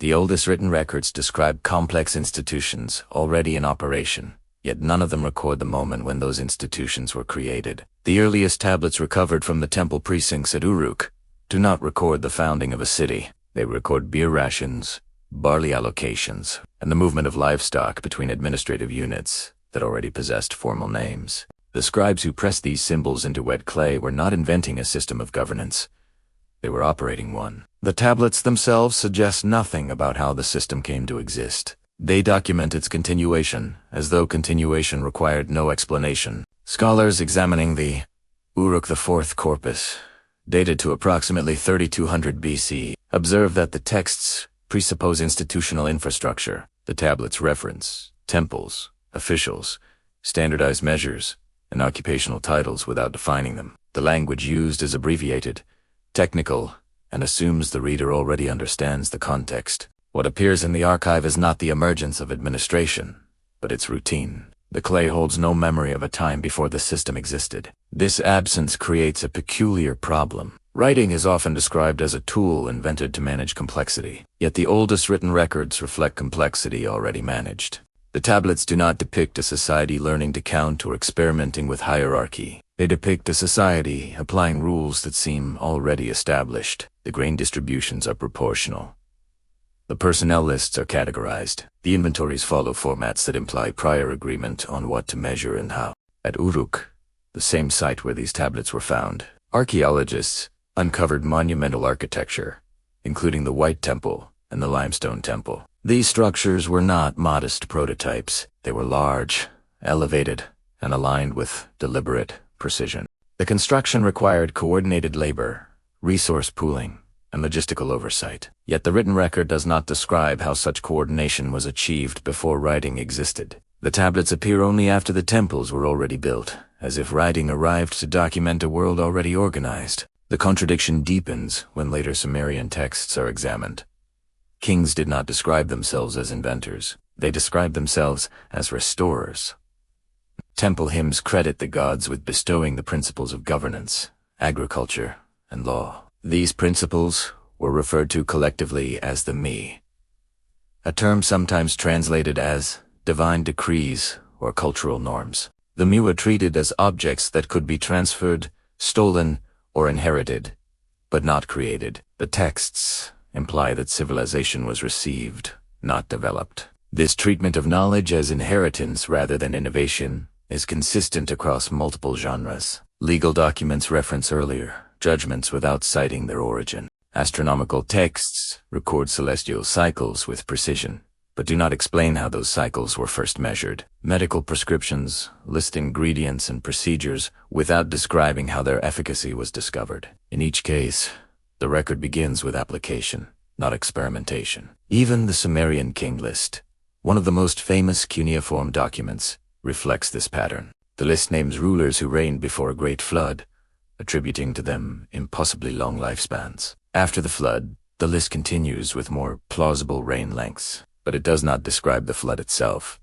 The oldest written records describe complex institutions already in operation, yet none of them record the moment when those institutions were created. The earliest tablets recovered from the temple precincts at Uruk do not record the founding of a city. They record beer rations, barley allocations, and the movement of livestock between administrative units that already possessed formal names. The scribes who pressed these symbols into wet clay were not inventing a system of governance. They were operating one. The tablets themselves suggest nothing about how the system came to exist. They document its continuation, as though continuation required no explanation. Scholars examining the Uruk IV corpus, dated to approximately 3200 BC, observe that the texts presuppose institutional infrastructure. The tablets reference temples, officials, standardized measures, and occupational titles without defining them. The language used is abbreviated, technical, and assumes the reader already understands the context. What appears in the archive is not the emergence of administration, but its routine. The clay holds no memory of a time before the system existed. This absence creates a peculiar problem. Writing is often described as a tool invented to manage complexity, yet the oldest written records reflect complexity already managed. The tablets do not depict a society learning to count or experimenting with hierarchy. They depict a society applying rules that seem already established. The grain distributions are proportional. The personnel lists are categorized. The inventories follow formats that imply prior agreement on what to measure and how. At Uruk, the same site where these tablets were found, archaeologists uncovered monumental architecture, including the White Temple and the Limestone Temple. These structures were not modest prototypes. They were large, elevated, and aligned with deliberate precision. The construction required coordinated labor, resource pooling, and logistical oversight. Yet the written record does not describe how such coordination was achieved before writing existed. The tablets appear only after the temples were already built, as if writing arrived to document a world already organized. The contradiction deepens when later Sumerian texts are examined. Kings did not describe themselves as inventors. They described themselves as restorers. Temple hymns credit the gods with bestowing the principles of governance, agriculture, and law. These principles were referred to collectively as the Mi, a term sometimes translated as divine decrees or cultural norms. The Mi were treated as objects that could be transferred, stolen, or inherited, but not created. The texts imply that civilization was received, not developed. This treatment of knowledge as inheritance rather than innovation is consistent across multiple genres. Legal documents reference earlier judgments without citing their origin. Astronomical texts record celestial cycles with precision, but do not explain how those cycles were first measured. Medical prescriptions list ingredients and procedures without describing how their efficacy was discovered. In each case, the record begins with application, not experimentation. Even the Sumerian king list, one of the most famous cuneiform documents, reflects this pattern. The list names rulers who reigned before a great flood, attributing to them impossibly long lifespans. After the flood, the list continues with more plausible reign lengths, but it does not describe the flood itself,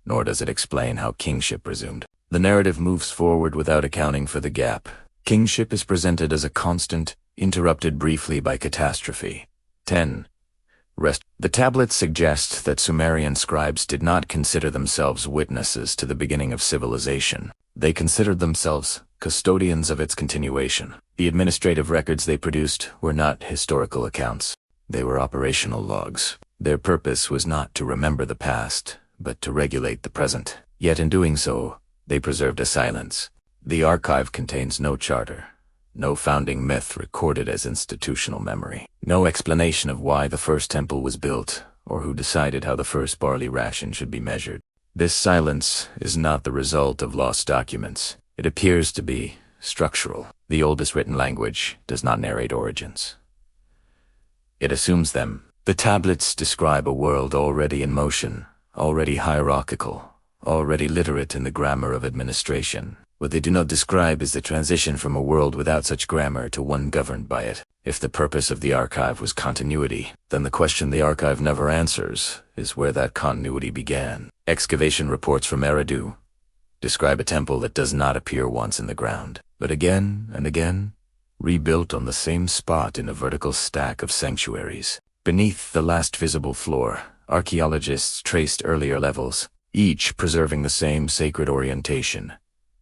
nor does it explain how kingship resumed. The narrative moves forward without accounting for the gap. Kingship is presented as a constant, interrupted briefly by catastrophe. 10. Rest. The tablets suggest that Sumerian scribes did not consider themselves witnesses to the beginning of civilization. They considered themselves custodians of its continuation. The administrative records they produced were not historical accounts. They were operational logs. Their purpose was not to remember the past, but to regulate the present. Yet in doing so, they preserved a silence. The archive contains no charter, no founding myth recorded as institutional memory, no explanation of why the first temple was built, or who decided how the first barley ration should be measured. This silence is not the result of lost documents. It appears to be structural. The oldest written language does not narrate origins. It assumes them. The tablets describe a world already in motion, already hierarchical, already literate in the grammar of administration. What they do not describe is the transition from a world without such grammar to one governed by it. If the purpose of the archive was continuity, then the question the archive never answers is where that continuity began. Excavation reports from Eridu describe a temple that does not appear once in the ground, but again and again, rebuilt on the same spot in a vertical stack of sanctuaries. Beneath the last visible floor, archaeologists traced earlier levels, each preserving the same sacred orientation,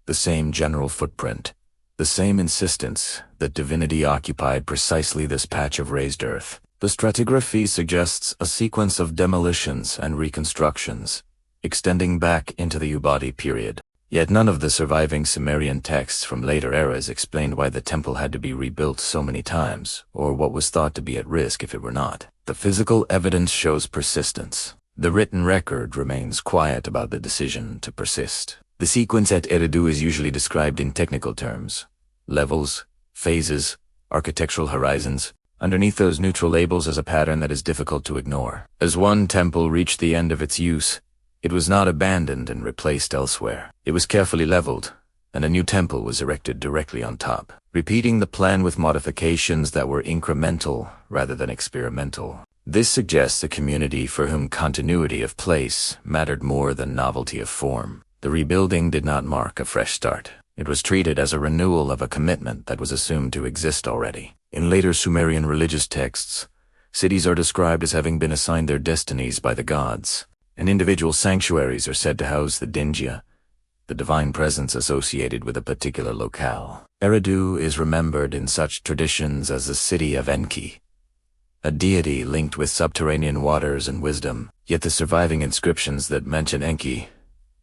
the same general footprint, the same insistence that divinity occupied precisely this patch of raised earth. The stratigraphy suggests a sequence of demolitions and reconstructions, extending back into the Ubadi period. Yet none of the surviving Sumerian texts from later eras explained why the temple had to be rebuilt so many times, or what was thought to be at risk if it were not. The physical evidence shows persistence. The written record remains quiet about the decision to persist. The sequence at Eridu is usually described in technical terms: levels, phases, architectural horizons. Underneath those neutral labels is a pattern that is difficult to ignore. As one temple reached the end of its use, it was not abandoned and replaced elsewhere. It was carefully leveled, and a new temple was erected directly on top, repeating the plan with modifications that were incremental rather than experimental. This suggests a community for whom continuity of place mattered more than novelty of form. The rebuilding did not mark a fresh start. It was treated as a renewal of a commitment that was assumed to exist already. In later Sumerian religious texts, cities are described as having been assigned their destinies by the gods, and individual sanctuaries are said to house the Dingia, the divine presence associated with a particular locale. Eridu is remembered in such traditions as the city of Enki, a deity linked with subterranean waters and wisdom. Yet the surviving inscriptions that mention Enki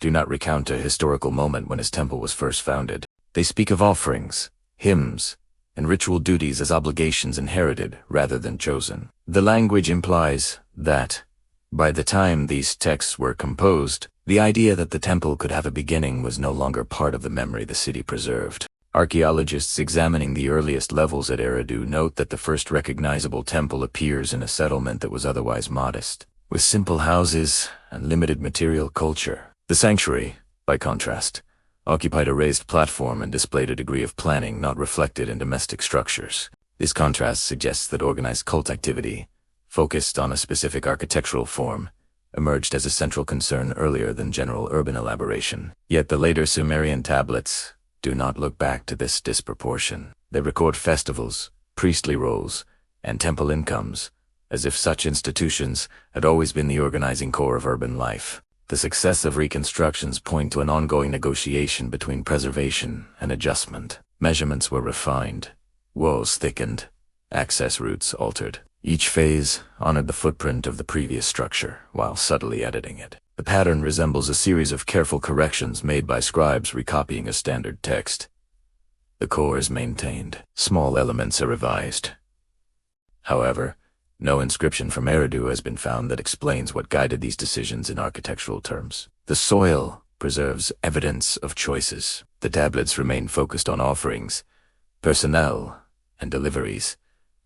do not recount a historical moment when his temple was first founded. They speak of offerings, hymns, and ritual duties as obligations inherited rather than chosen. The language implies that, by the time these texts were composed, the idea that the temple could have a beginning was no longer part of the memory the city preserved. Archaeologists examining the earliest levels at Eridu note that the first recognizable temple appears in a settlement that was otherwise modest, with simple houses and limited material culture. The sanctuary, by contrast, occupied a raised platform and displayed a degree of planning not reflected in domestic structures. This contrast suggests that organized cult activity, focused on a specific architectural form, emerged as a central concern earlier than general urban elaboration. Yet the later Sumerian tablets do not look back to this disproportion. They record festivals, priestly roles, and temple incomes, as if such institutions had always been the organizing core of urban life. The successive reconstructions point to an ongoing negotiation between preservation and adjustment. Measurements were refined, walls thickened, access routes altered. Each phase honored the footprint of the previous structure while subtly editing it. The pattern resembles a series of careful corrections made by scribes recopying a standard text. The core is maintained. Small elements are revised. However, no inscription from Eridu has been found that explains what guided these decisions in architectural terms. The soil preserves evidence of choices. The tablets remain focused on offerings, personnel, and deliveries,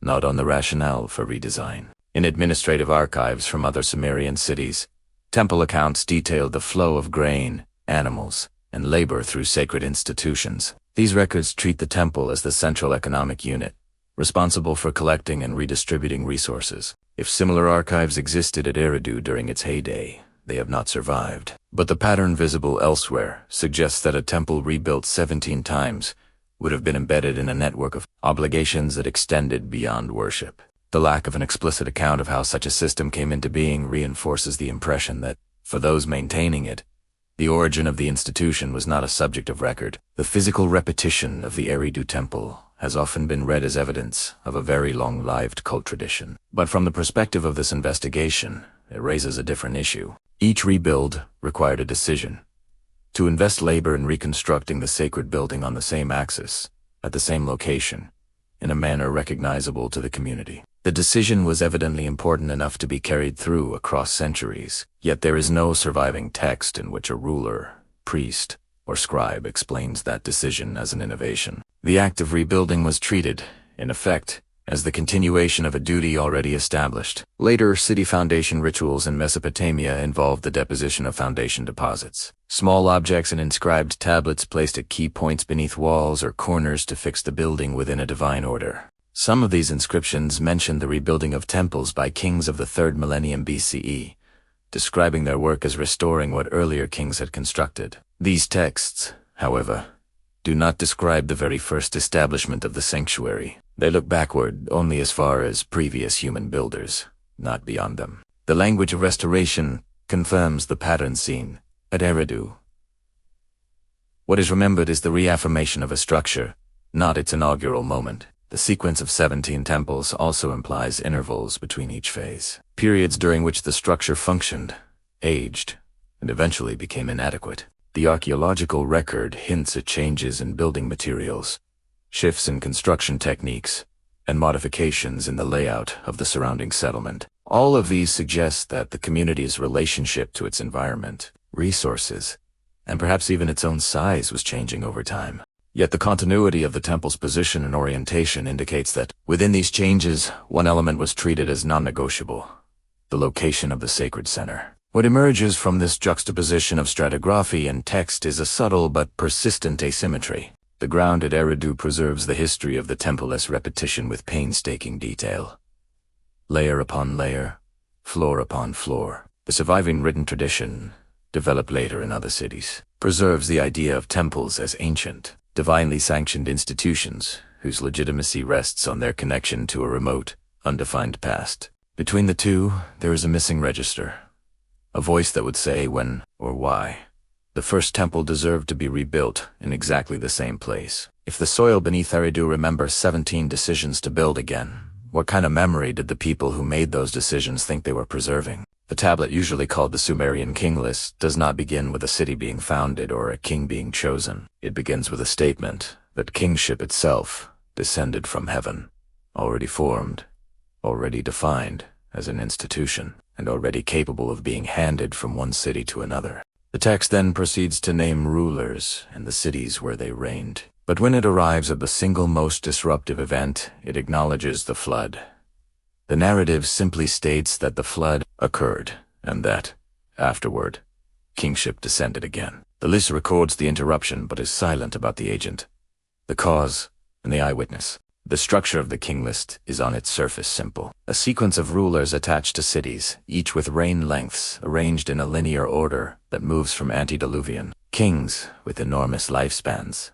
not on the rationale for redesign. In administrative archives from other Sumerian cities, temple accounts detailed the flow of grain, animals, and labor through sacred institutions. These records treat the temple as the central economic unit, responsible for collecting and redistributing resources. If similar archives existed at Eridu during its heyday, they have not survived. But the pattern visible elsewhere suggests that a temple rebuilt 17 times would have been embedded in a network of obligations that extended beyond worship. The lack of an explicit account of how such a system came into being reinforces the impression that, for those maintaining it, the origin of the institution was not a subject of record. The physical repetition of the Eridu temple has often been read as evidence of a very long-lived cult tradition. But from the perspective of this investigation, it raises a different issue. Each rebuild required a decision: to invest labor in reconstructing the sacred building on the same axis, at the same location, in a manner recognizable to the community. The decision was evidently important enough to be carried through across centuries, yet there is no surviving text in which a ruler, priest, or scribe explains that decision as an innovation. The act of rebuilding was treated, in effect, as the continuation of a duty already established. Later city foundation rituals in Mesopotamia involved the deposition of foundation deposits. Small objects and inscribed tablets placed at key points beneath walls or corners to fix the building within a divine order. Some of these inscriptions mention the rebuilding of temples by kings of the 3rd millennium BCE, describing their work as restoring what earlier kings had constructed. These texts, however, do not describe the very first establishment of the sanctuary. They look backward only as far as previous human builders, not beyond them. The language of restoration confirms the pattern seen at Eridu. What is remembered is the reaffirmation of a structure, not its inaugural moment. The sequence of 17 temples also implies intervals between each phase, periods during which the structure functioned, aged, and eventually became inadequate. The archaeological record hints at changes in building materials, shifts in construction techniques, and modifications in the layout of the surrounding settlement. All of these suggest that the community's relationship to its environment, resources, and perhaps even its own size was changing over time. Yet the continuity of the temple's position and orientation indicates that, within these changes, one element was treated as non-negotiable: the location of the sacred center. What emerges from this juxtaposition of stratigraphy and text is a subtle but persistent asymmetry. The ground at Eridu preserves the history of the temple as repetition with painstaking detail. Layer upon layer, floor upon floor. The surviving written tradition, developed later in other cities, preserves the idea of temples as ancient, divinely sanctioned institutions whose legitimacy rests on their connection to a remote, undefined past. Between the two, there is a missing register, a voice that would say when or why the first temple deserved to be rebuilt in exactly the same place. If the soil beneath Eridu remembers 17 decisions to build again, what kind of memory did the people who made those decisions think they were preserving? The tablet, usually called the Sumerian king list, does not begin with a city being founded or a king being chosen. It begins with a statement that kingship itself descended from heaven, already formed, already defined as an institution, and already capable of being handed from one city to another. The text then proceeds to name rulers and the cities where they reigned. But when it arrives at the single most disruptive event, it acknowledges the flood. The narrative simply states that the flood occurred, and that, afterward, kingship descended again. The list records the interruption but is silent about the agent, the cause, and the eyewitness. The structure of the king list is on its surface simple. A sequence of rulers attached to cities, each with reign lengths arranged in a linear order that moves from antediluvian. Kings with enormous lifespans.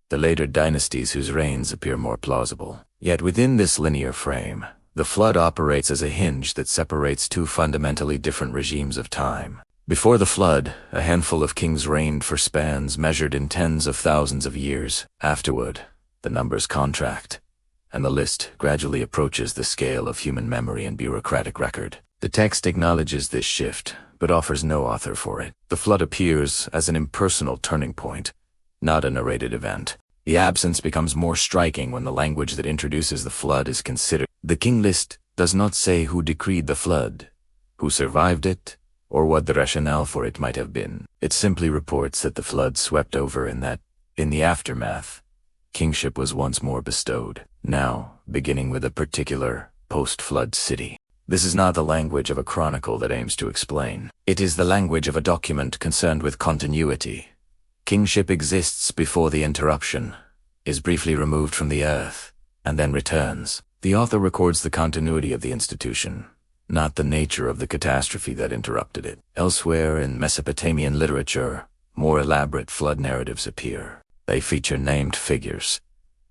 The later dynasties whose reigns appear more plausible. Yet within this linear frame, the flood operates as a hinge that separates two fundamentally different regimes of time. Before the flood, a handful of kings reigned for spans measured in tens of thousands of years. Afterward, the numbers contract, and the list gradually approaches the scale of human memory and bureaucratic record. The text acknowledges this shift, but offers no author for it. The flood appears as an impersonal turning point, not a narrated event. The absence becomes more striking when the language that introduces the flood is considered. The king list does not say who decreed the flood, who survived it, or what the rationale for it might have been. It simply reports that the flood swept over and that, in the aftermath, kingship was once more bestowed, now beginning with a particular post-flood city. This is not the language of a chronicle that aims to explain. It is the language of a document concerned with continuity. Kingship exists before the interruption, is briefly removed from the earth, and then returns. The author records the continuity of the institution, not the nature of the catastrophe that interrupted it. Elsewhere in Mesopotamian literature, more elaborate flood narratives appear. They feature named figures,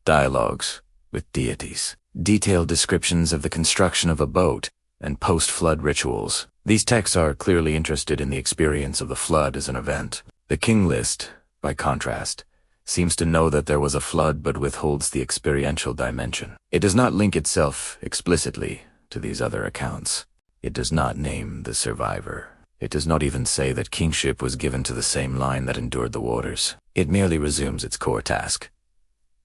dialogues with deities, detailed descriptions of the construction of a boat, and post-flood rituals. These texts are clearly interested in the experience of the flood as an event. The king list, by contrast, seems to know that there was a flood but withholds the experiential dimension. It does not link itself explicitly to these other accounts. It does not name the survivor. It does not even say that kingship was given to the same line that endured the waters. It merely resumes its core task,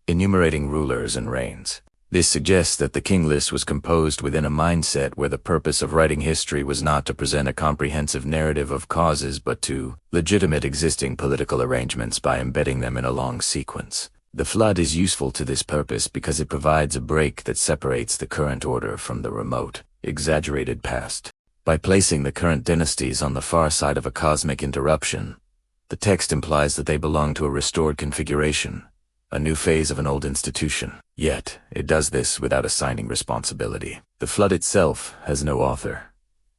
enumerating rulers and reigns. This suggests that the king list was composed within a mindset where the purpose of writing history was not to present a comprehensive narrative of causes but to legitimate existing political arrangements by embedding them in a long sequence. The flood is useful to this purpose because it provides a break that separates the current order from the remote, exaggerated past. By placing the current dynasties on the far side of a cosmic interruption, the text implies that they belong to a restored configuration, a new phase of an old institution. Yet, it does this without assigning responsibility. The flood itself has no author,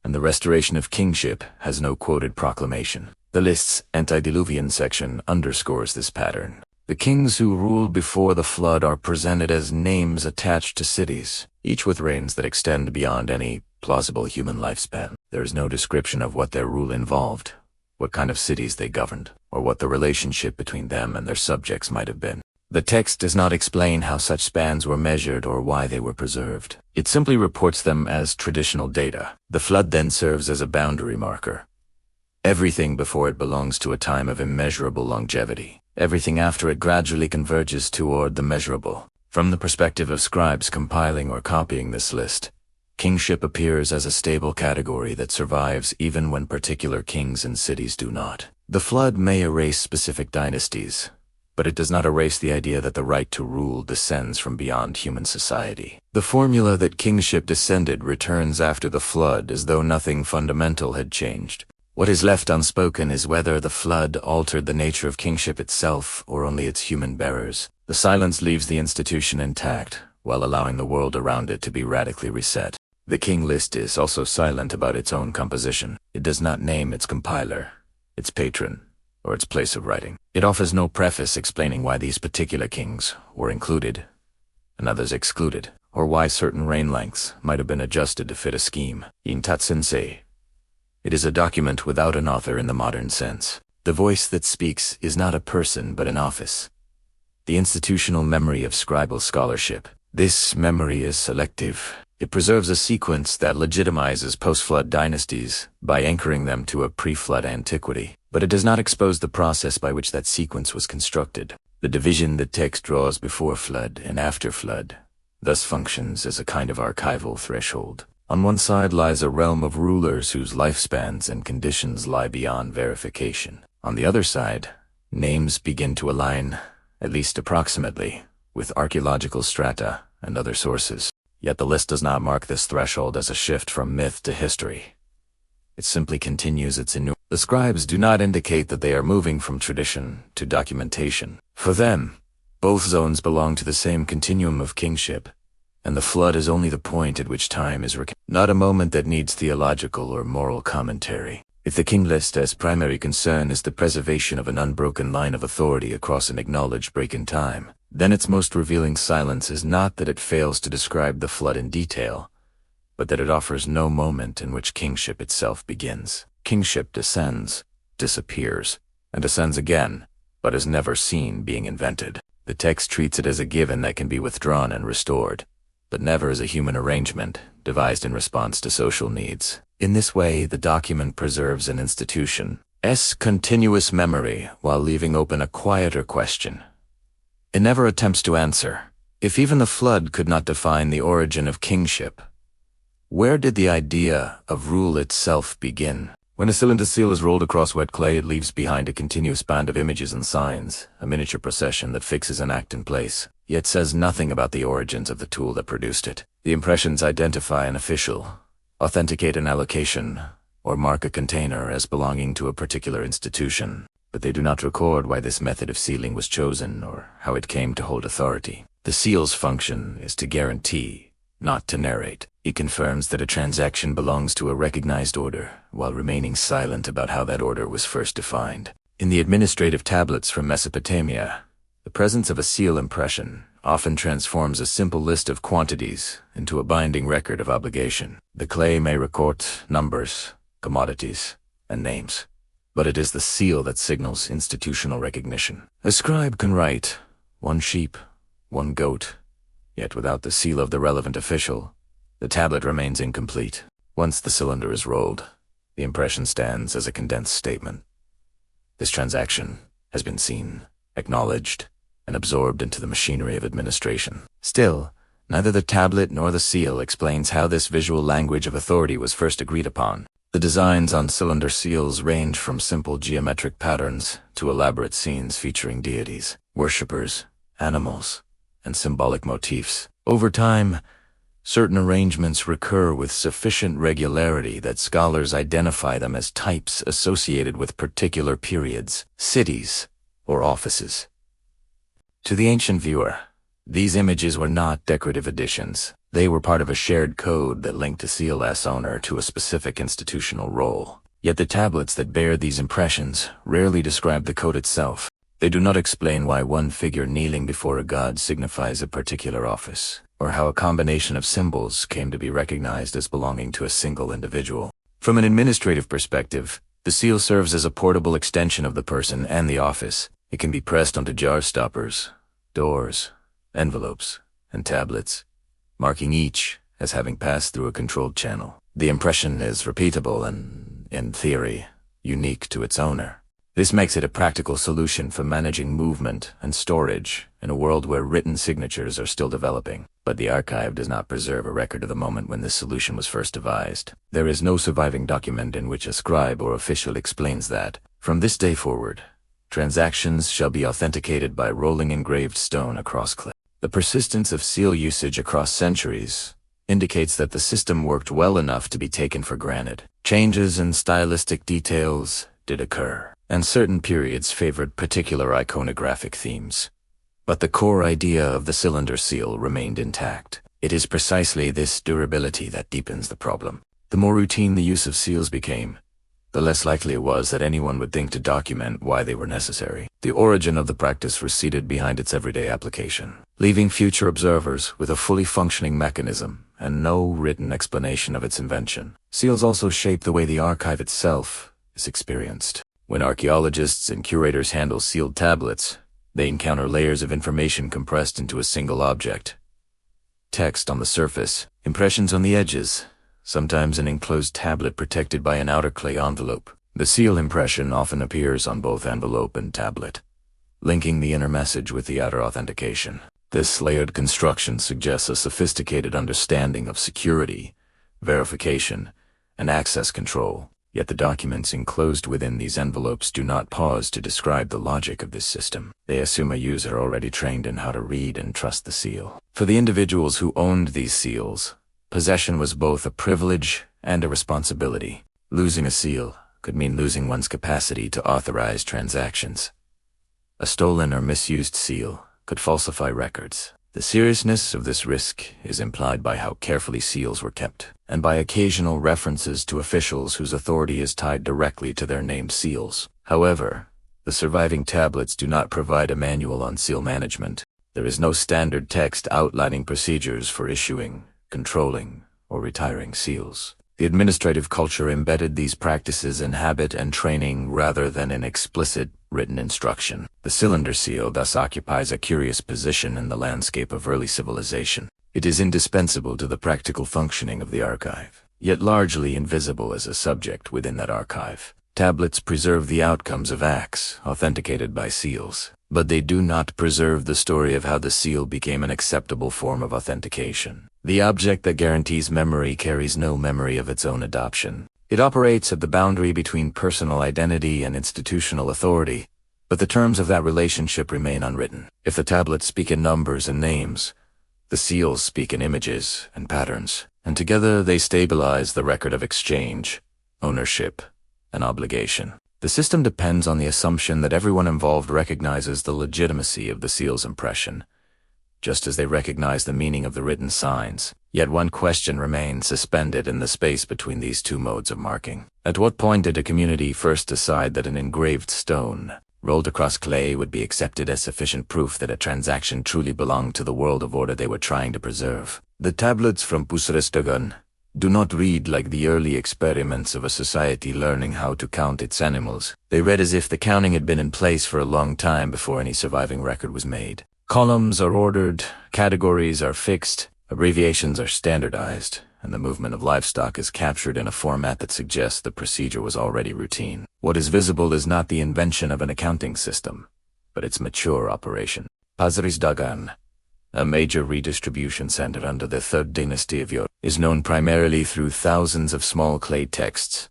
and the restoration of kingship has no quoted proclamation. The list's antediluvian section underscores this pattern. The kings who ruled before the flood are presented as names attached to cities, each with reigns that extend beyond any plausible human lifespan. There is no description of what their rule involved, what kind of cities they governed, or what the relationship between them and their subjects might have been. The text does not explain how such spans were measured or why they were preserved. It simply reports them as traditional data. The flood then serves as a boundary marker. Everything before it belongs to a time of immeasurable longevity. Everything after it gradually converges toward the measurable. From the perspective of scribes compiling or copying this list, kingship appears as a stable category that survives even when particular kings and cities do not. The flood may erase specific dynasties, but it does not erase the idea that the right to rule descends from beyond human society. The formula that kingship descended returns after the flood as though nothing fundamental had changed. What is left unspoken is whether the flood altered the nature of kingship itself or only its human bearers. The silence leaves the institution intact, while allowing the world around it to be radically reset. The king list is also silent about its own composition. It does not name its compiler, its patron, or its place of writing. It offers no preface explaining why these particular kings were included and others excluded, or why certain reign lengths might have been adjusted to fit a scheme. It is a document without an author in the modern sense. The voice that speaks is not a person but an office. The institutional memory of scribal scholarship. This memory is selective. It preserves a sequence that legitimizes post-flood dynasties by anchoring them to a pre-flood antiquity, but it does not expose the process by which that sequence was constructed. The division the text draws before flood and after flood thus functions as a kind of archival threshold. On one side lies a realm of rulers whose lifespans and conditions lie beyond verification. On the other side, names begin to align, at least approximately, with archaeological strata and other sources. Yet the list does not mark this threshold as a shift from myth to history. It simply continues its enumeration. The scribes do not indicate that they are moving from tradition to documentation. For them, both zones belong to the same continuum of kingship, and the flood is only the point at which time is not a moment that needs theological or moral commentary. If the king list as primary concern is the preservation of an unbroken line of authority across an acknowledged break in time, then its most revealing silence is not that it fails to describe the flood in detail, but that it offers no moment in which kingship itself begins. Kingship descends, disappears, and ascends again, but is never seen being invented. The text treats it as a given that can be withdrawn and restored, but never as a human arrangement devised in response to social needs. In this way, the document preserves an institution's continuous memory while leaving open a quieter question. It never attempts to answer. If even the flood could not define the origin of kingship, where did the idea of rule itself begin? When a cylinder seal is rolled across wet clay, it leaves behind a continuous band of images and signs, a miniature procession that fixes an act in place, yet says nothing about the origins of the tool that produced it. The impressions identify an official, authenticate an allocation, or mark a container as belonging to a particular institution, but they do not record why this method of sealing was chosen or how it came to hold authority. The seal's function is to guarantee, not to narrate. It confirms that a transaction belongs to a recognized order, while remaining silent about how that order was first defined. In the administrative tablets from Mesopotamia, the presence of a seal impression often transforms a simple list of quantities into a binding record of obligation. The clay may record numbers, commodities, and names, but it is the seal that signals institutional recognition. A scribe can write, 1 sheep, 1 goat, yet without the seal of the relevant official, the tablet remains incomplete. Once the cylinder is rolled, the impression stands as a condensed statement. This transaction has been seen, acknowledged, and absorbed into the machinery of administration. Still, neither the tablet nor the seal explains how this visual language of authority was first agreed upon. The designs on cylinder seals range from simple geometric patterns to elaborate scenes featuring deities, worshippers, animals, and symbolic motifs. Over time, certain arrangements recur with sufficient regularity that scholars identify them as types associated with particular periods, cities, or offices. To the ancient viewer, these images were not decorative additions. They were part of a shared code that linked a seal-less owner to a specific institutional role. Yet the tablets that bear these impressions rarely describe the code itself. They do not explain why one figure kneeling before a god signifies a particular office, or how a combination of symbols came to be recognized as belonging to a single individual. From an administrative perspective, the seal serves as a portable extension of the person and the office. It can be pressed onto jar stoppers, doors, envelopes, and tablets, marking each as having passed through a controlled channel. The impression is repeatable and, in theory, unique to its owner. This makes it a practical solution for managing movement and storage in a world where written signatures are still developing. But the archive does not preserve a record of the moment when this solution was first devised. There is no surviving document in which a scribe or official explains that, from this day forward, transactions shall be authenticated by rolling engraved stone across clay. The persistence of seal usage across centuries indicates that the system worked well enough to be taken for granted. Changes in stylistic details did occur, and certain periods favored particular iconographic themes. But the core idea of the cylinder seal remained intact. It is precisely this durability that deepens the problem. The more routine the use of seals became, the less likely it was that anyone would think to document why they were necessary. The origin of the practice receded behind its everyday application, leaving future observers with a fully functioning mechanism and no written explanation of its invention. Seals also shape the way the archive itself is experienced. When archaeologists and curators handle sealed tablets, they encounter layers of information compressed into a single object. Text on the surface, impressions on the edges, sometimes an enclosed tablet protected by an outer clay envelope. The seal impression often appears on both envelope and tablet, linking the inner message with the outer authentication. This layered construction suggests a sophisticated understanding of security, verification, and access control. Yet the documents enclosed within these envelopes do not pause to describe the logic of this system. They assume a user already trained in how to read and trust the seal. For the individuals who owned these seals, possession was both a privilege and a responsibility. Losing a seal could mean losing one's capacity to authorize transactions. A stolen or misused seal could falsify records. The seriousness of this risk is implied by how carefully seals were kept, and by occasional references to officials whose authority is tied directly to their named seals. However, the surviving tablets do not provide a manual on seal management. There is no standard text outlining procedures for issuing, controlling, or retiring seals. The administrative culture embedded these practices in habit and training rather than in explicit written instruction. The cylinder seal thus occupies a curious position in the landscape of early civilization. It is indispensable to the practical functioning of the archive, yet largely invisible as a subject within that archive. Tablets preserve the outcomes of acts authenticated by seals, but they do not preserve the story of how the seal became an acceptable form of authentication. The object that guarantees memory carries no memory of its own adoption. It operates at the boundary between personal identity and institutional authority, but the terms of that relationship remain unwritten. If the tablets speak in numbers and names, the seals speak in images and patterns, and together they stabilize the record of exchange, ownership, and obligation. The system depends on the assumption that everyone involved recognizes the legitimacy of the seal's impression, just as they recognize the meaning of the written signs. Yet one question remains suspended in the space between these two modes of marking. At what point did a community first decide that an engraved stone, rolled across clay, would be accepted as sufficient proof that a transaction truly belonged to the world of order they were trying to preserve? The tablets from Pusarestagan do not read like the early experiments of a society learning how to count its animals. They read as if the counting had been in place for a long time before any surviving record was made. Columns are ordered, categories are fixed, abbreviations are standardized, and the movement of livestock is captured in a format that suggests the procedure was already routine. What is visible is not the invention of an accounting system, but its mature operation. Pasrisdagan, a major redistribution center under the Third Dynasty of Ur, is known primarily through thousands of small clay texts,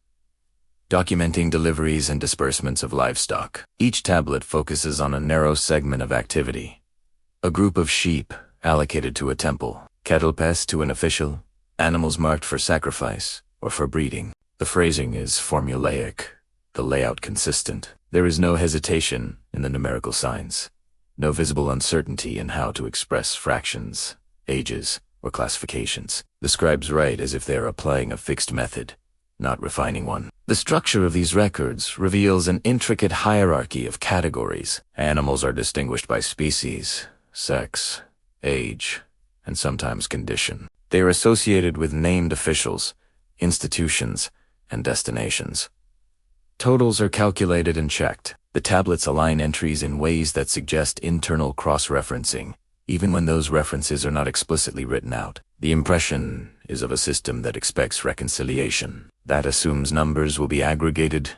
documenting deliveries and disbursements of livestock. Each tablet focuses on a narrow segment of activity. A group of sheep allocated to a temple, cattle passed to an official, animals marked for sacrifice or for breeding. The phrasing is formulaic, the layout consistent. There is no hesitation in the numerical signs, no visible uncertainty in how to express fractions, ages, or classifications. The scribes write as if they are applying a fixed method, not refining one. The structure of these records reveals an intricate hierarchy of categories. Animals are distinguished by species, sex, age, and sometimes condition. They are associated with named officials, institutions, and destinations. Totals are calculated and checked. The tablets align entries in ways that suggest internal cross-referencing, even when those references are not explicitly written out. The impression is of a system that expects reconciliation, that assumes numbers will be aggregated,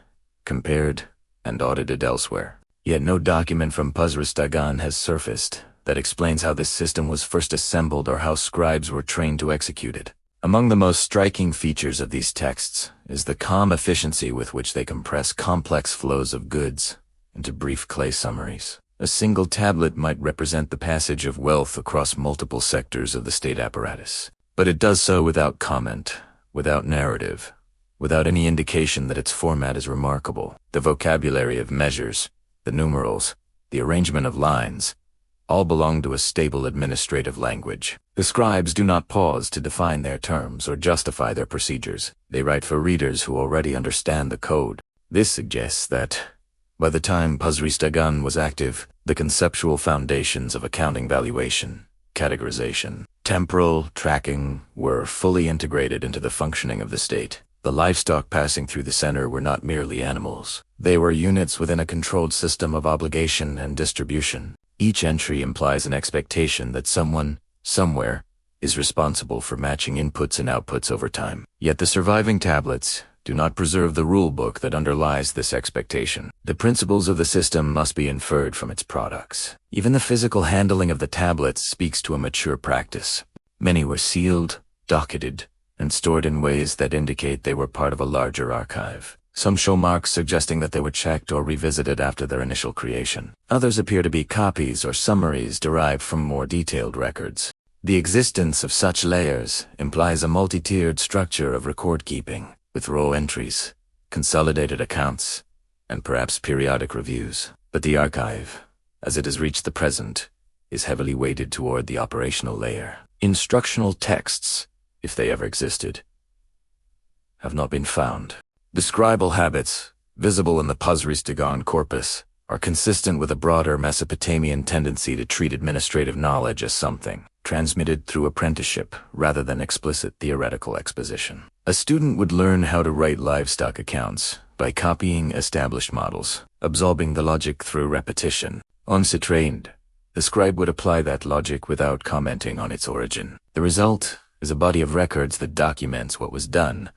compared, and audited elsewhere. Yet no document from Pasris Dagon has surfaced that explains how this system was first assembled or how scribes were trained to execute it. Among the most striking features of these texts is the calm efficiency with which they compress complex flows of goods into brief clay summaries. A single tablet might represent the passage of wealth across multiple sectors of the state apparatus, but it does so without comment, without narrative, without any indication that its format is remarkable. The vocabulary of measures, the numerals, the arrangement of lines, all belong to a stable administrative language. The scribes do not pause to define their terms or justify their procedures. They write for readers who already understand the code. This suggests that, by the time Pasris Dagon was active, the conceptual foundations of accounting valuation, categorization, temporal tracking were fully integrated into the functioning of the state. The livestock passing through the center were not merely animals. They were units within a controlled system of obligation and distribution. Each entry implies an expectation that someone, somewhere, is responsible for matching inputs and outputs over time. Yet the surviving tablets do not preserve the rule book that underlies this expectation. The principles of the system must be inferred from its products. Even the physical handling of the tablets speaks to a mature practice. Many were sealed, docketed, and stored in ways that indicate they were part of a larger archive. Some show marks suggesting that they were checked or revisited after their initial creation. Others appear to be copies or summaries derived from more detailed records. The existence of such layers implies a multi-tiered structure of record-keeping, with row entries, consolidated accounts, and perhaps periodic reviews. But the archive, as it has reached the present, is heavily weighted toward the operational layer. Instructional texts, if they ever existed, have not been found. The scribal habits, visible in the Pasris Dagon corpus, are consistent with a broader Mesopotamian tendency to treat administrative knowledge as something transmitted through apprenticeship rather than explicit theoretical exposition. A student would learn how to write livestock accounts by copying established models, absorbing the logic through repetition. Once trained, the scribe would apply that logic without commenting on its origin. The result is a body of records that documents what was done,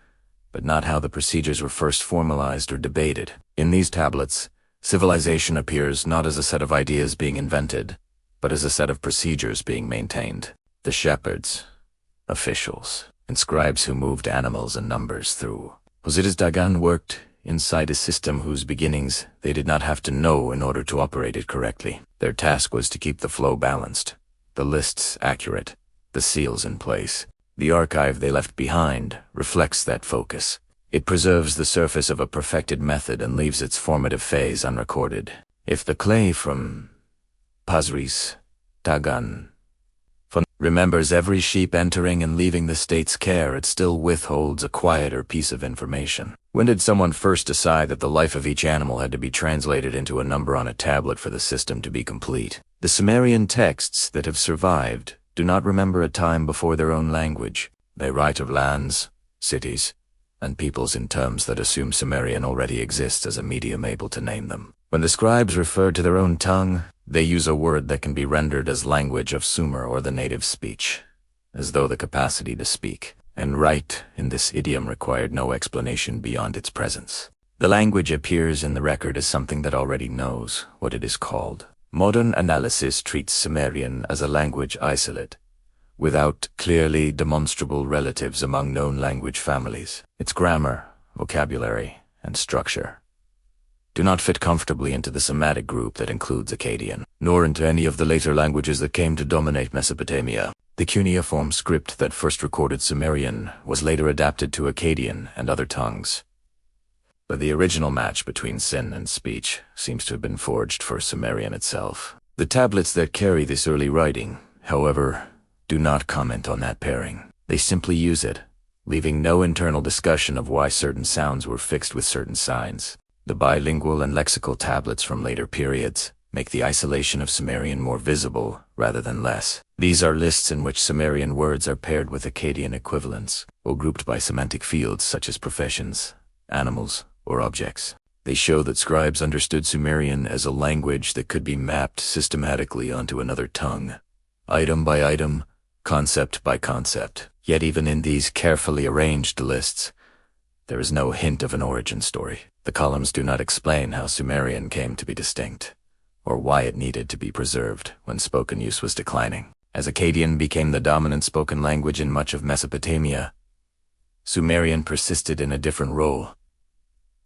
but not how the procedures were first formalized or debated. In these tablets, civilization appears not as a set of ideas being invented, but as a set of procedures being maintained. The shepherds, officials, and scribes who moved animals and numbers through Pasris Dagon worked inside a system whose beginnings they did not have to know in order to operate it correctly. Their task was to keep the flow balanced, the lists accurate, the seals in place. The archive they left behind reflects that focus. It preserves the surface of a perfected method and leaves its formative phase unrecorded. If the clay from Pasris Dagon remembers every sheep entering and leaving the state's care, it still withholds a quieter piece of information. When did someone first decide that the life of each animal had to be translated into a number on a tablet for the system to be complete? The Sumerian texts that have survived do not remember a time before their own language. They write of lands, cities, and peoples in terms that assume Sumerian already exists as a medium able to name them. When the scribes refer to their own tongue, they use a word that can be rendered as language of Sumer or the native speech, as though the capacity to speak and write in this idiom required no explanation beyond its presence. The language appears in the record as something that already knows what it is called. Modern analysis treats Sumerian as a language isolate, without clearly demonstrable relatives among known language families. Its grammar, vocabulary, and structure do not fit comfortably into the Semitic group that includes Akkadian, nor into any of the later languages that came to dominate Mesopotamia. The cuneiform script that first recorded Sumerian was later adapted to Akkadian and other tongues. But the original match between sin and speech seems to have been forged for Sumerian itself. The tablets that carry this early writing, however, do not comment on that pairing. They simply use it, leaving no internal discussion of why certain sounds were fixed with certain signs. The bilingual and lexical tablets from later periods make the isolation of Sumerian more visible rather than less. These are lists in which Sumerian words are paired with Akkadian equivalents, or grouped by semantic fields such as professions, animals, or objects. They show that scribes understood Sumerian as a language that could be mapped systematically onto another tongue, item by item, concept by concept. Yet even in these carefully arranged lists, there is no hint of an origin story. The columns do not explain how Sumerian came to be distinct, or why it needed to be preserved when spoken use was declining. As Akkadian became the dominant spoken language in much of Mesopotamia, Sumerian persisted in a different role.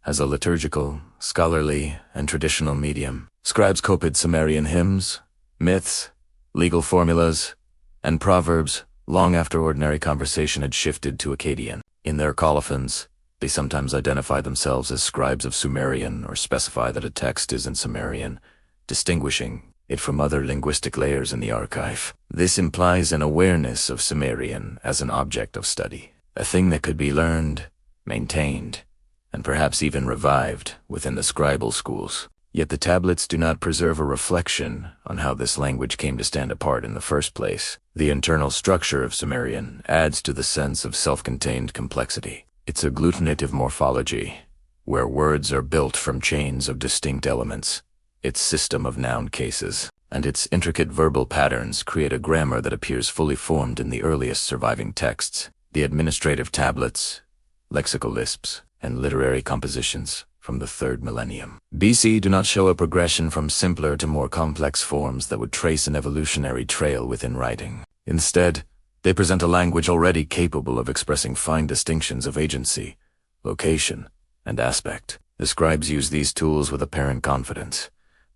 As a liturgical, scholarly, and traditional medium, scribes copied Sumerian hymns, myths, legal formulas, and proverbs long after ordinary conversation had shifted to Akkadian. In their colophons, they sometimes identify themselves as scribes of Sumerian or specify that a text is in Sumerian, distinguishing it from other linguistic layers in the archive. This implies an awareness of Sumerian as an object of study, a thing that could be learned, maintained, and perhaps even revived within the scribal schools. Yet the tablets do not preserve a reflection on how this language came to stand apart in the first place. The internal structure of Sumerian adds to the sense of self-contained complexity. Its agglutinative morphology, where words are built from chains of distinct elements, its system of noun cases, and its intricate verbal patterns create a grammar that appears fully formed in the earliest surviving texts. The administrative tablets, lexical lisps, and literary compositions from the 3rd millennium BC do not show a progression from simpler to more complex forms that would trace an evolutionary trail within writing. Instead, they present a language already capable of expressing fine distinctions of agency, location, and aspect. The scribes use these tools with apparent confidence,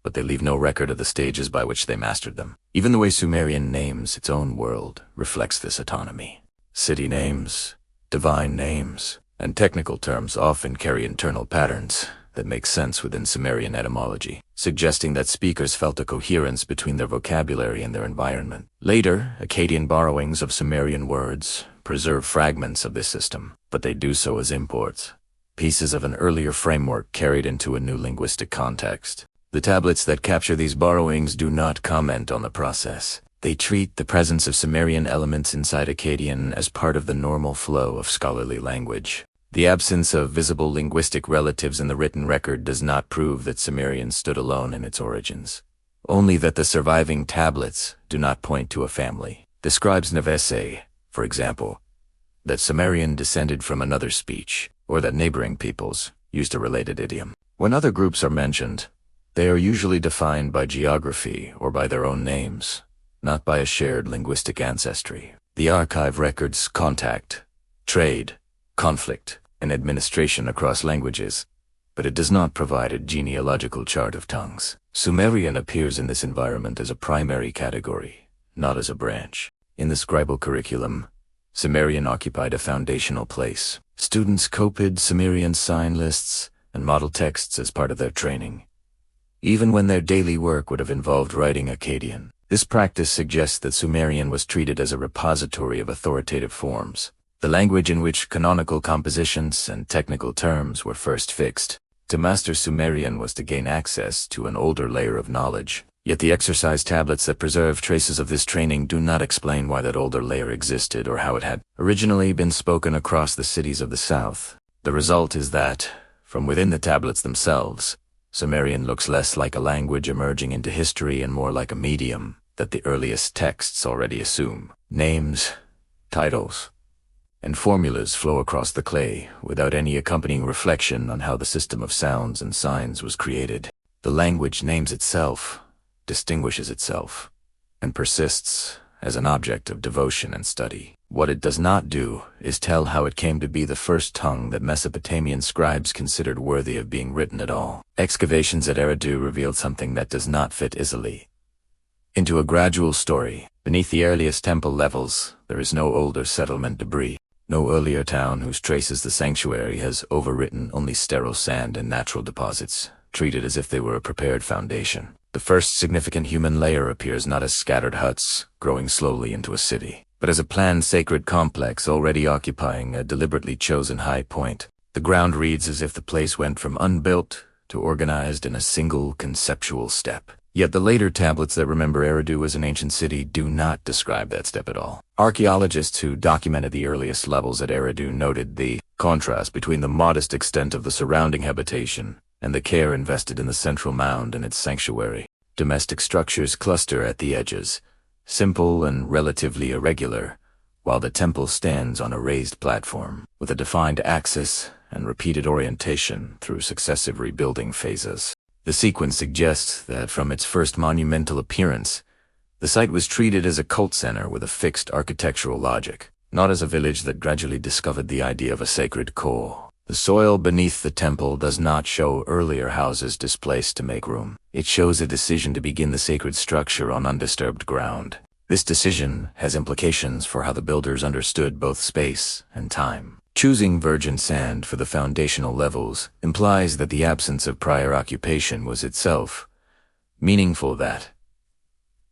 but they leave no record of the stages by which they mastered them. Even the way Sumerian names its own world reflects this autonomy. City names, divine names, and technical terms often carry internal patterns that make sense within Sumerian etymology, suggesting that speakers felt a coherence between their vocabulary and their environment. Later, Akkadian borrowings of Sumerian words preserve fragments of this system, but they do so as imports, pieces of an earlier framework carried into a new linguistic context. The tablets that capture these borrowings do not comment on the process. They treat the presence of Sumerian elements inside Akkadian as part of the normal flow of scholarly language. The absence of visible linguistic relatives in the written record does not prove that Sumerian stood alone in its origins, only that the surviving tablets do not point to a family. The scribes never say, for example, that Sumerian descended from another speech, or that neighboring peoples used a related idiom. When other groups are mentioned, they are usually defined by geography or by their own names, not by a shared linguistic ancestry. The archive records contact, trade, conflict, and administration across languages, but it does not provide a genealogical chart of tongues. Sumerian appears in this environment as a primary category, not as a branch. In the scribal curriculum, Sumerian occupied a foundational place. Students copied Sumerian sign lists and model texts as part of their training, even when their daily work would have involved writing Akkadian. This practice suggests that Sumerian was treated as a repository of authoritative forms, the language in which canonical compositions and technical terms were first fixed. To master Sumerian was to gain access to an older layer of knowledge. Yet the exercise tablets that preserve traces of this training do not explain why that older layer existed or how it had originally been spoken across the cities of the south. The result is that, from within the tablets themselves, Sumerian looks less like a language emerging into history and more like a medium that the earliest texts already assume. Names, titles, and formulas flow across the clay without any accompanying reflection on how the system of sounds and signs was created. The language names itself, distinguishes itself, and persists as an object of devotion and study. What it does not do is tell how it came to be the first tongue that Mesopotamian scribes considered worthy of being written at all. Excavations at Eridu revealed something that does not fit easily into a gradual story. Beneath the earliest temple levels, there is no older settlement debris. No earlier town whose traces the sanctuary has overwritten, only sterile sand and natural deposits, treated as if they were a prepared foundation. The first significant human layer appears not as scattered huts growing slowly into a city, but as a planned sacred complex already occupying a deliberately chosen high point. The ground reads as if the place went from unbuilt to organized in a single conceptual step. Yet the later tablets that remember Eridu as an ancient city do not describe that step at all. Archaeologists who documented the earliest levels at Eridu noted the contrast between the modest extent of the surrounding habitation and the care invested in the central mound and its sanctuary. Domestic structures cluster at the edges, simple and relatively irregular, while the temple stands on a raised platform, with a defined axis and repeated orientation through successive rebuilding phases. The sequence suggests that from its first monumental appearance, the site was treated as a cult center with a fixed architectural logic, not as a village that gradually discovered the idea of a sacred core. The soil beneath the temple does not show earlier houses displaced to make room. It shows a decision to begin the sacred structure on undisturbed ground. This decision has implications for how the builders understood both space and time. Choosing virgin sand for the foundational levels implies that the absence of prior occupation was itself meaningful, that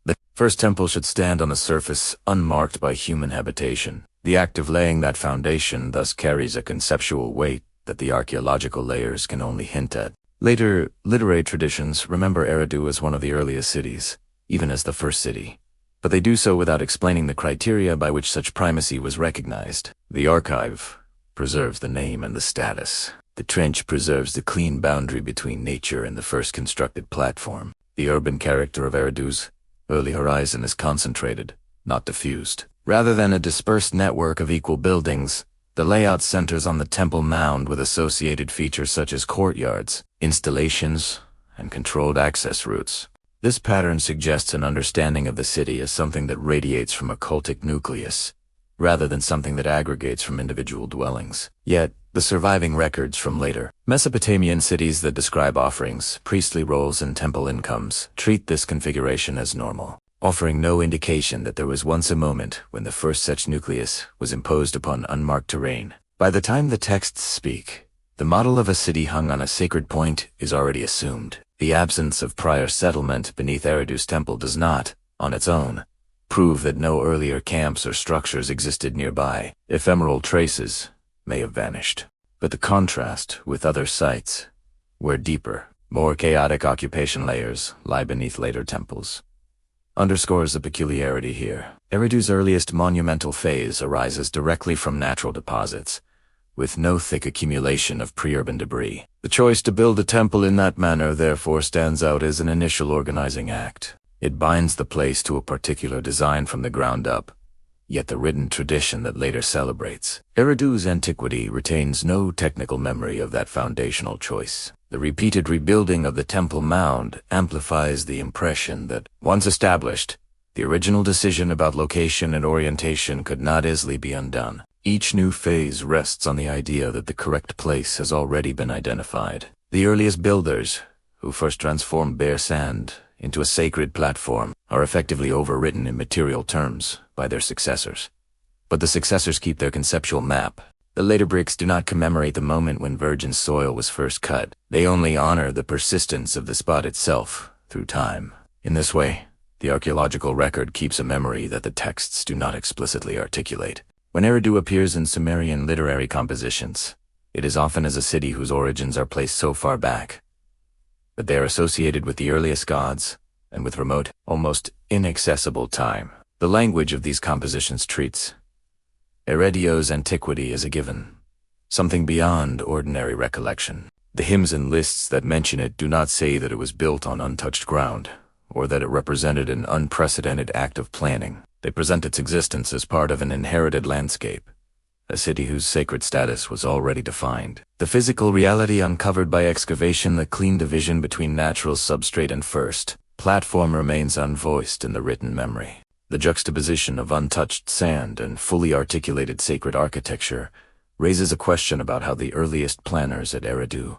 the first temple should stand on a surface unmarked by human habitation. The act of laying that foundation thus carries a conceptual weight that the archaeological layers can only hint at. Later literary traditions remember Eridu as one of the earliest cities, even as the first city, but they do so without explaining the criteria by which such primacy was recognized. The archive preserves the name and the status. The trench preserves the clean boundary between nature and the first constructed platform. The urban character of Eridu's early horizon is concentrated, not diffused. Rather than a dispersed network of equal buildings, the layout centers on the temple mound with associated features such as courtyards, installations, and controlled access routes. This pattern suggests an understanding of the city as something that radiates from a cultic nucleus, rather than something that aggregates from individual dwellings. Yet, the surviving records from later Mesopotamian cities that describe offerings, priestly roles, and temple incomes treat this configuration as normal, offering no indication that there was once a moment when the first such nucleus was imposed upon unmarked terrain. By the time the texts speak, the model of a city hung on a sacred point is already assumed. The absence of prior settlement beneath Eridu's temple does not, on its own, prove that no earlier camps or structures existed nearby. Ephemeral traces may have vanished, but the contrast with other sites, where deeper, more chaotic occupation layers lie beneath later temples, underscores the peculiarity here. Eridu's earliest monumental phase arises directly from natural deposits, with no thick accumulation of pre-urban debris. The choice to build a temple in that manner therefore stands out as an initial organizing act. It binds the place to a particular design from the ground up, yet the written tradition that later celebrates Eridu's antiquity retains no technical memory of that foundational choice. The repeated rebuilding of the temple mound amplifies the impression that, once established, the original decision about location and orientation could not easily be undone. Each new phase rests on the idea that the correct place has already been identified. The earliest builders, who first transformed bare sand into a sacred platform, are effectively overwritten in material terms by their successors. But the successors keep their conceptual map. The later bricks do not commemorate the moment when virgin soil was first cut. They only honor the persistence of the spot itself through time. In this way, the archaeological record keeps a memory that the texts do not explicitly articulate. When Eridu appears in Sumerian literary compositions, it is often as a city whose origins are placed so far back that they are associated with the earliest gods and with remote, almost inaccessible time. The language of these compositions treats Eridio's antiquity as a given, something beyond ordinary recollection. The hymns and lists that mention it do not say that it was built on untouched ground, or that it represented an unprecedented act of planning. They present its existence as part of an inherited landscape, a city whose sacred status was already defined. The physical reality uncovered by excavation, the clean division between natural substrate and first platform, remains unvoiced in the written memory. The juxtaposition of untouched sand and fully articulated sacred architecture raises a question about how the earliest planners at Eridu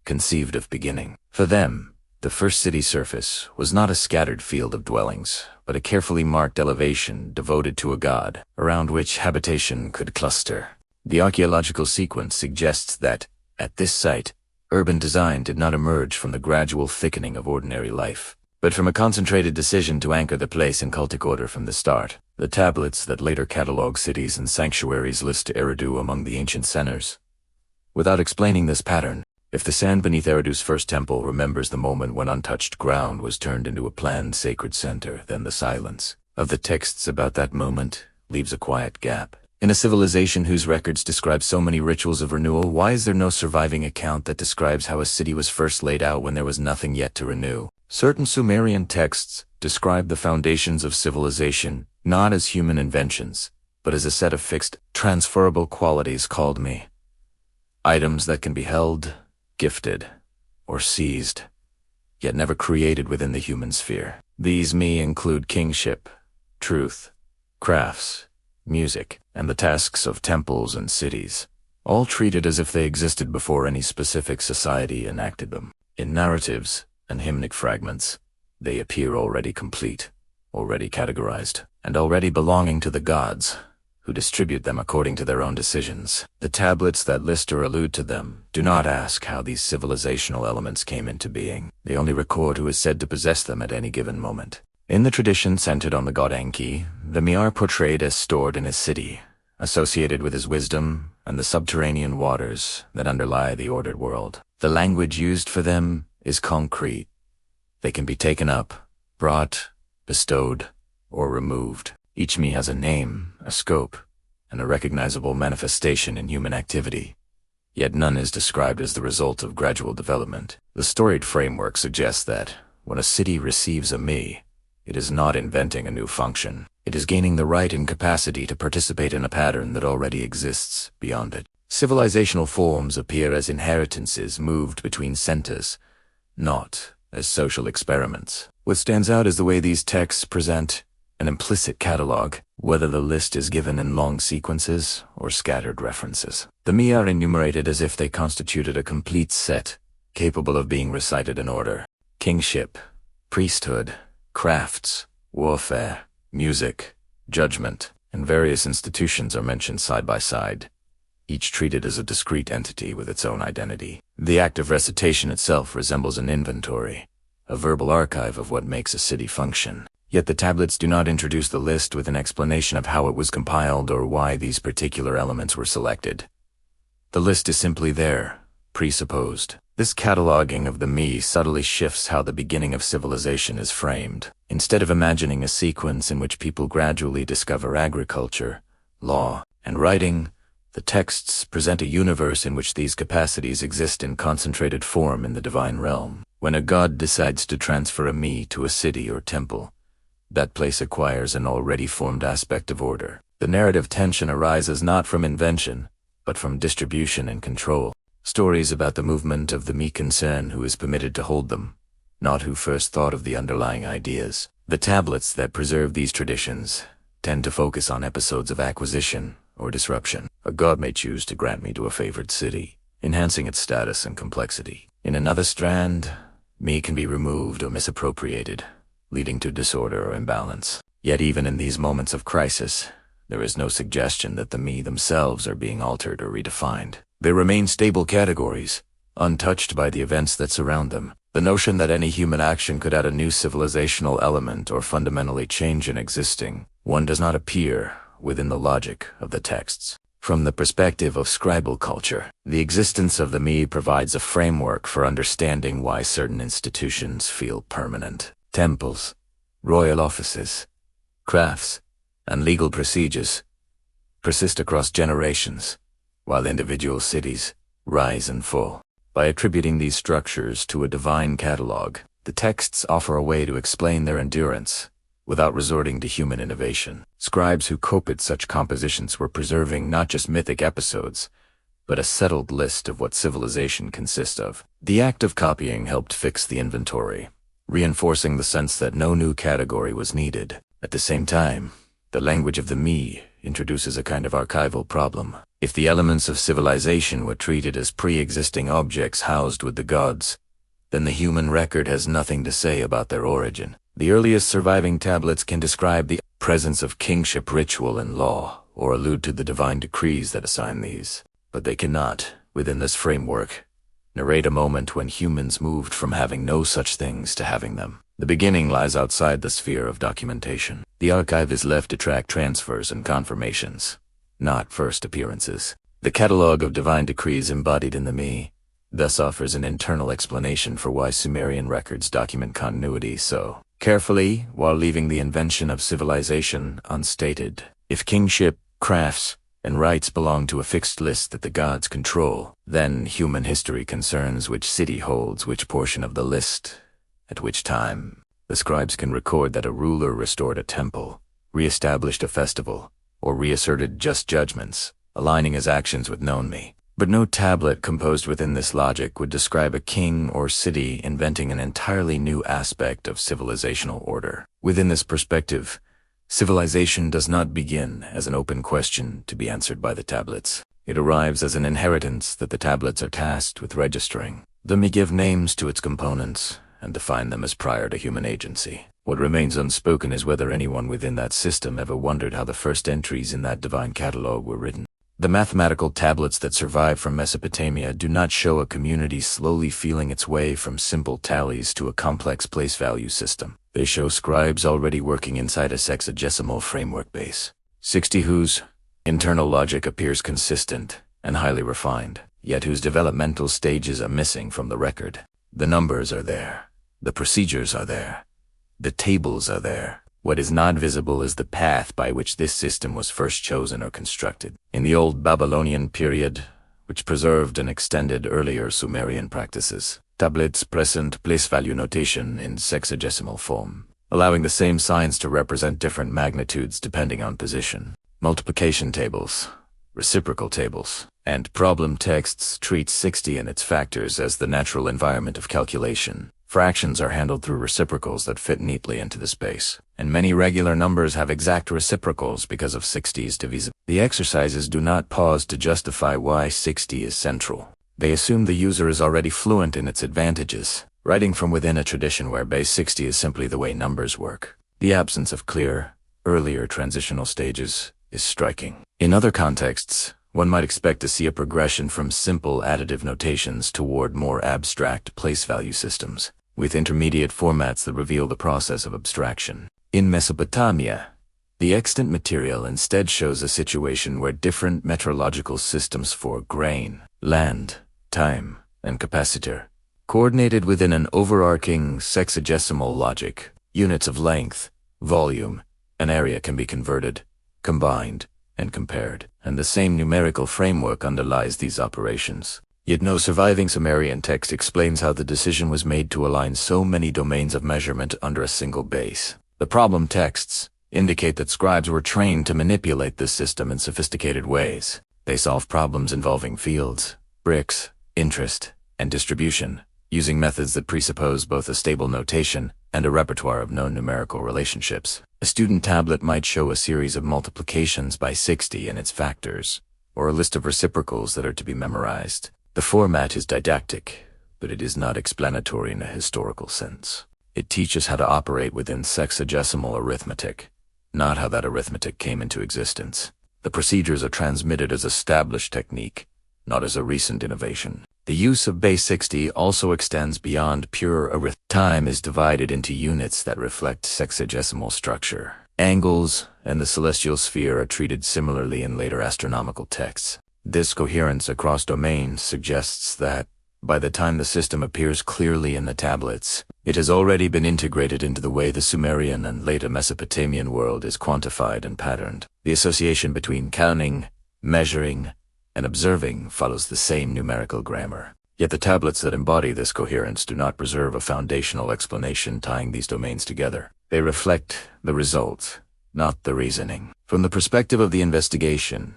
conceived of beginning. For them, the first city surface was not a scattered field of dwellings, but a carefully marked elevation devoted to a god, around which habitation could cluster. The archaeological sequence suggests that, at this site, urban design did not emerge from the gradual thickening of ordinary life, but from a concentrated decision to anchor the place in cultic order from the start. The tablets that later catalog cities and sanctuaries list Eridu among the ancient centers, without explaining this pattern, If the sand beneath Eridu's first temple remembers the moment when untouched ground was turned into a planned sacred center, then the silence of the texts about that moment leaves a quiet gap. In a civilization whose records describe so many rituals of renewal, why is there no surviving account that describes how a city was first laid out when there was nothing yet to renew? Certain Sumerian texts describe the foundations of civilization not as human inventions, but as a set of fixed, transferable qualities called me. Items that can be held, gifted, or seized, yet never created within the human sphere. These me include kingship, truth, crafts, music, and the tasks of temples and cities, all treated as if they existed before any specific society enacted them. In narratives and hymnic fragments, they appear already complete, already categorized, and already belonging to the gods, who distribute them according to their own decisions. The tablets that list or allude to them do not ask how these civilizational elements came into being. They only record who is said to possess them at any given moment. In the tradition centered on the god Enki, the me are portrayed as stored in his city, associated with his wisdom and the subterranean waters that underlie the ordered world. The language used for them is concrete. They can be taken up, brought, bestowed, or removed. Each me has a name, a scope, and a recognizable manifestation in human activity. Yet none is described as the result of gradual development. The storied framework suggests that, when a city receives a me, it is not inventing a new function. It is gaining the right and capacity to participate in a pattern that already exists beyond it. Civilizational forms appear as inheritances moved between centers, not as social experiments. What stands out is the way these texts present an implicit catalog, whether the list is given in long sequences or scattered references. The me are enumerated as if they constituted a complete set, capable of being recited in order. Kingship, priesthood, crafts, warfare, music, judgment, and various institutions are mentioned side by side, each treated as a discrete entity with its own identity. The act of recitation itself resembles an inventory, a verbal archive of what makes a city function. Yet the tablets do not introduce the list with an explanation of how it was compiled or why these particular elements were selected. The list is simply there, presupposed. This cataloging of the me subtly shifts how the beginning of civilization is framed. Instead of imagining a sequence in which people gradually discover agriculture, law, and writing, the texts present a universe in which these capacities exist in concentrated form in the divine realm. When a god decides to transfer a me to a city or temple, that place acquires an already formed aspect of order. The narrative tension arises not from invention, but from distribution and control. Stories about the movement of the me concern who is permitted to hold them, not who first thought of the underlying ideas. The tablets that preserve these traditions tend to focus on episodes of acquisition or disruption. A god may choose to grant me to a favored city, enhancing its status and complexity. In another strand, me can be removed or misappropriated, leading to disorder or imbalance. Yet even in these moments of crisis, there is no suggestion that the me themselves are being altered or redefined. They remain stable categories, untouched by the events that surround them. The notion that any human action could add a new civilizational element or fundamentally change an existing one does not appear within the logic of the texts. From the perspective of scribal culture, the existence of the me provides a framework for understanding why certain institutions feel permanent. Temples, royal offices, crafts, and legal procedures persist across generations, while individual cities rise and fall. By attributing these structures to a divine catalog, the texts offer a way to explain their endurance without resorting to human innovation. Scribes who copied such compositions were preserving not just mythic episodes, but a settled list of what civilization consists of. The act of copying helped fix the inventory, reinforcing the sense that no new category was needed. At the same time, the language of the me introduces a kind of archival problem. If the elements of civilization were treated as pre-existing objects housed with the gods, then the human record has nothing to say about their origin. The earliest surviving tablets can describe the presence of kingship ritual and law, or allude to the divine decrees that assign these. But they cannot, within this framework, narrate a moment when humans moved from having no such things to having them. The beginning lies outside the sphere of documentation. The archive is left to track transfers and confirmations, not first appearances. The catalog of divine decrees embodied in the me thus offers an internal explanation for why Sumerian records document continuity so carefully while leaving the invention of civilization unstated. If kingship, crafts, and rights belong to a fixed list that the gods control, then human history concerns which city holds which portion of the list, at which time. The scribes can record that a ruler restored a temple, re-established a festival, or reasserted just judgments, aligning his actions with known me. But no tablet composed within this logic would describe a king or city inventing an entirely new aspect of civilizational order. Within this perspective, civilization does not begin as an open question to be answered by the tablets. It arrives as an inheritance that the tablets are tasked with registering. They may give names to its components and define them as prior to human agency. What remains unspoken is whether anyone within that system ever wondered how the first entries in that divine catalog were written. The mathematical tablets that survive from Mesopotamia do not show a community slowly feeling its way from simple tallies to a complex place value system. They show scribes already working inside a sexagesimal framework base. 60 whose internal logic appears consistent and highly refined, yet whose developmental stages are missing from the record. The numbers are there. The procedures are there. The tables are there. What is not visible is the path by which this system was first chosen or constructed. In the old Babylonian period, which preserved and extended earlier Sumerian practices, tablets present place value notation in sexagesimal form, allowing the same signs to represent different magnitudes depending on position. Multiplication tables, reciprocal tables, and problem texts treat 60 and its factors as the natural environment of calculation. Fractions are handled through reciprocals that fit neatly into the space, and many regular numbers have exact reciprocals because of 60's divisibility. The exercises do not pause to justify why 60 is central. They assume the user is already fluent in its advantages, writing from within a tradition where base 60 is simply the way numbers work. The absence of clear, earlier transitional stages is striking. In other contexts, one might expect to see a progression from simple additive notations toward more abstract place value systems, with intermediate formats that reveal the process of abstraction. In Mesopotamia, the extant material instead shows a situation where different metrological systems for grain, land, time, and capacitor, coordinated within an overarching sexagesimal logic, units of length, volume, and area can be converted, combined, and compared, and the same numerical framework underlies these operations. Yet no surviving Sumerian text explains how the decision was made to align so many domains of measurement under a single base. The problem texts indicate that scribes were trained to manipulate this system in sophisticated ways. They solve problems involving fields, bricks, interest, and distribution, using methods that presuppose both a stable notation and a repertoire of known numerical relationships. A student tablet might show a series of multiplications by 60 and its factors, or a list of reciprocals that are to be memorized. The format is didactic, but it is not explanatory in a historical sense. It teaches how to operate within sexagesimal arithmetic, not how that arithmetic came into existence. The procedures are transmitted as established technique, not as a recent innovation. The use of base 60 also extends beyond pure arithmetic. Time is divided into units that reflect sexagesimal structure. Angles and the celestial sphere are treated similarly in later astronomical texts. This coherence across domains suggests that, by the time the system appears clearly in the tablets, it has already been integrated into the way the Sumerian and later Mesopotamian world is quantified and patterned. The association between counting, measuring, and observing follows the same numerical grammar. Yet the tablets that embody this coherence do not preserve a foundational explanation tying these domains together. They reflect the results, not the reasoning. From the perspective of the investigation,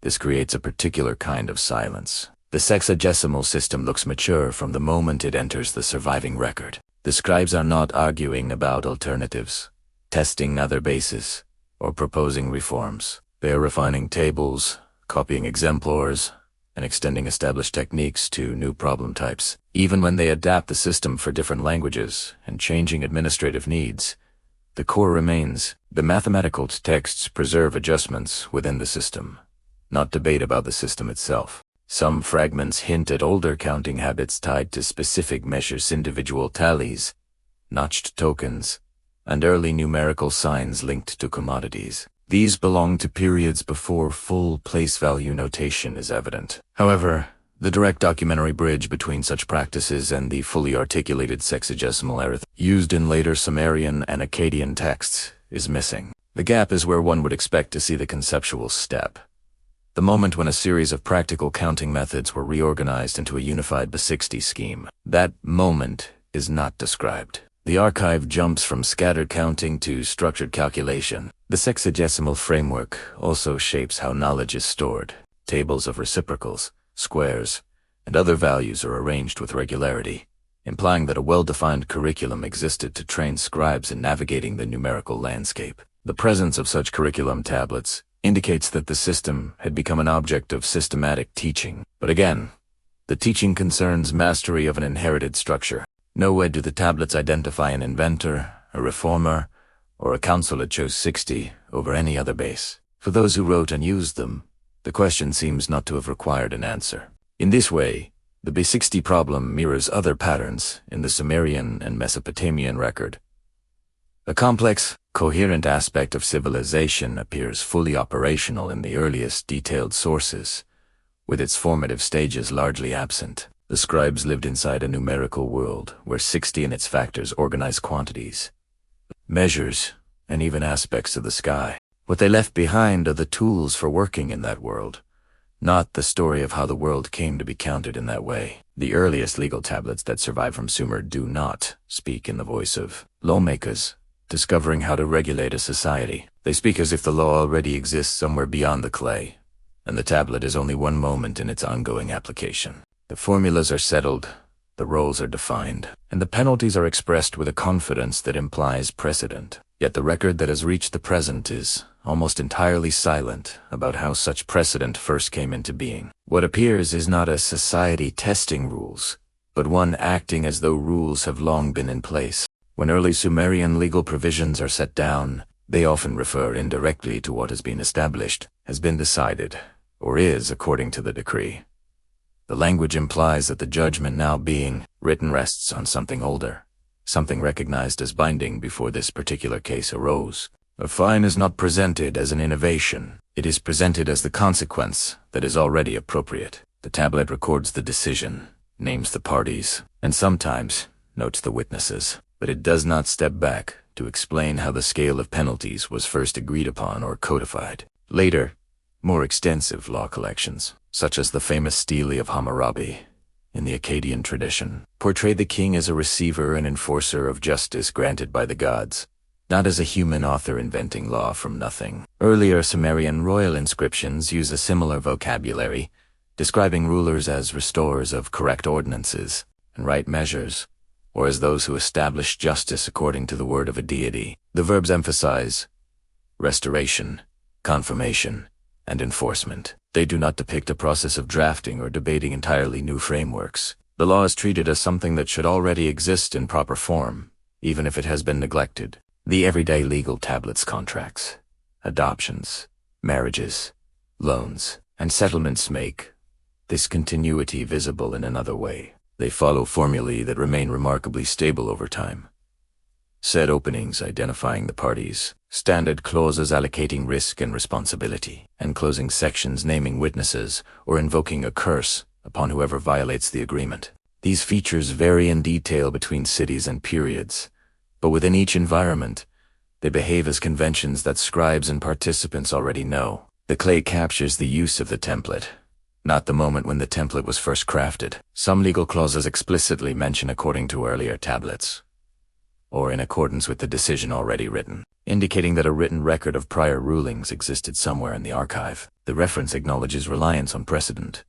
this creates a particular kind of silence. The sexagesimal system looks mature from the moment it enters the surviving record. The scribes are not arguing about alternatives, testing other bases, or proposing reforms. They are refining tables, copying exemplars, and extending established techniques to new problem types. Even when they adapt the system for different languages and changing administrative needs, the core remains. The mathematical texts preserve adjustments within the system, not debate about the system itself. Some fragments hint at older counting habits tied to specific measures, individual tallies, notched tokens, and early numerical signs linked to commodities. These belong to periods before full place value notation is evident. However, The direct documentary bridge between such practices and the fully articulated sexagesimal arithmetic used in later Sumerian and Akkadian texts is missing. The gap is where one would expect to see the conceptual step. The moment when a series of practical counting methods were reorganized into a unified B60 scheme. That moment is not described. The archive jumps from scattered counting to structured calculation. The sexagesimal framework also shapes how knowledge is stored. Tables of reciprocals, squares, and other values are arranged with regularity, implying that a well-defined curriculum existed to train scribes in navigating the numerical landscape. The presence of such curriculum tablets indicates that the system had become an object of systematic teaching. But again, the teaching concerns mastery of an inherited structure. Nowhere do the tablets identify an inventor, a reformer, or a council that chose 60 over any other base. For those who wrote and used them, the question seems not to have required an answer. In this way, the B60 problem mirrors other patterns in the Sumerian and Mesopotamian record. A complex, coherent aspect of civilization appears fully operational in the earliest detailed sources, with its formative stages largely absent. The scribes lived inside a numerical world where 60 and its factors organize quantities, measures, and even aspects of the sky. What they left behind are the tools for working in that world, not the story of how the world came to be counted in that way. The earliest legal tablets that survive from Sumer do not speak in the voice of lawmakers discovering how to regulate a society. They speak as if the law already exists somewhere beyond the clay, and the tablet is only one moment in its ongoing application. The formulas are settled, the roles are defined, and the penalties are expressed with a confidence that implies precedent. Yet the record that has reached the present is almost entirely silent about how such precedent first came into being. What appears is not a society testing rules, but one acting as though rules have long been in place. When early Sumerian legal provisions are set down, they often refer indirectly to what has been established, has been decided, or is according to the decree. The language implies that the judgment now being written rests on something older, something recognized as binding before this particular case arose. A fine is not presented as an innovation. It is presented as the consequence that is already appropriate. The tablet records the decision, names the parties, and sometimes notes the witnesses, but it does not step back to explain how the scale of penalties was first agreed upon or codified. Later, more extensive law collections, such as the famous Stele of Hammurabi in the Akkadian tradition, portray the king as a receiver and enforcer of justice granted by the gods, not as a human author inventing law from nothing. Earlier Sumerian royal inscriptions use a similar vocabulary, describing rulers as restorers of correct ordinances and right measures, or as those who establish justice according to the word of a deity. The verbs emphasize restoration, confirmation, and enforcement. They do not depict a process of drafting or debating entirely new frameworks. The law is treated as something that should already exist in proper form, even if it has been neglected. The everyday legal tablets contracts, adoptions, marriages, loans, and settlements make this continuity visible in another way. They follow formulae that remain remarkably stable over time. Set openings identifying the parties, standard clauses allocating risk and responsibility, and closing sections naming witnesses or invoking a curse upon whoever violates the agreement. These features vary in detail between cities and periods, but within each environment, they behave as conventions that scribes and participants already know. The clay captures the use of the template, not the moment when the template was first crafted. Some legal clauses explicitly mention according to earlier tablets, or in accordance with the decision already written, indicating that a written record of prior rulings existed somewhere in the archive. The reference acknowledges reliance on precedent,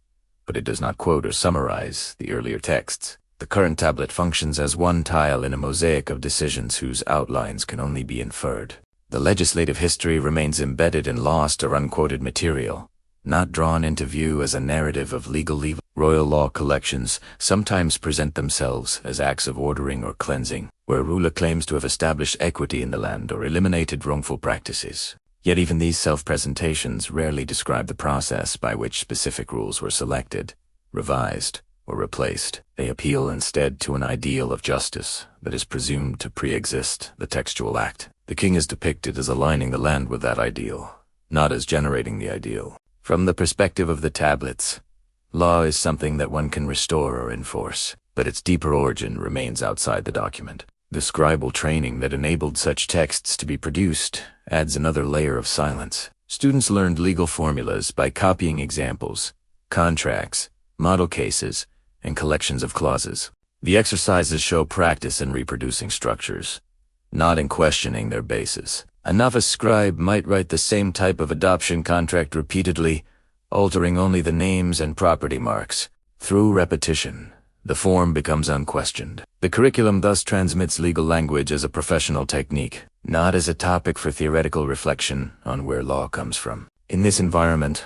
but it does not quote or summarize the earlier texts. The current tablet functions as one tile in a mosaic of decisions whose outlines can only be inferred. The legislative history remains embedded in lost or unquoted material, not drawn into view as a narrative of legal evil. Royal law collections sometimes present themselves as acts of ordering or cleansing, where a ruler claims to have established equity in the land or eliminated wrongful practices. Yet even these self-presentations rarely describe the process by which specific rules were selected, revised, or replaced. They appeal instead to an ideal of justice that is presumed to pre-exist the textual act. The king is depicted as aligning the land with that ideal, not as generating the ideal. From the perspective of the tablets, Law is something that one can restore or enforce, but its deeper origin remains outside the document. The scribal training that enabled such texts to be produced adds another layer of silence. Students learned legal formulas by copying examples, contracts, model cases, and collections of clauses. The exercises show practice in reproducing structures, not in questioning their basis. A novice scribe might write the same type of adoption contract repeatedly, altering only the names and property marks. Through repetition, the form becomes unquestioned. The curriculum thus transmits legal language as a professional technique, not as a topic for theoretical reflection on where law comes from. In this environment,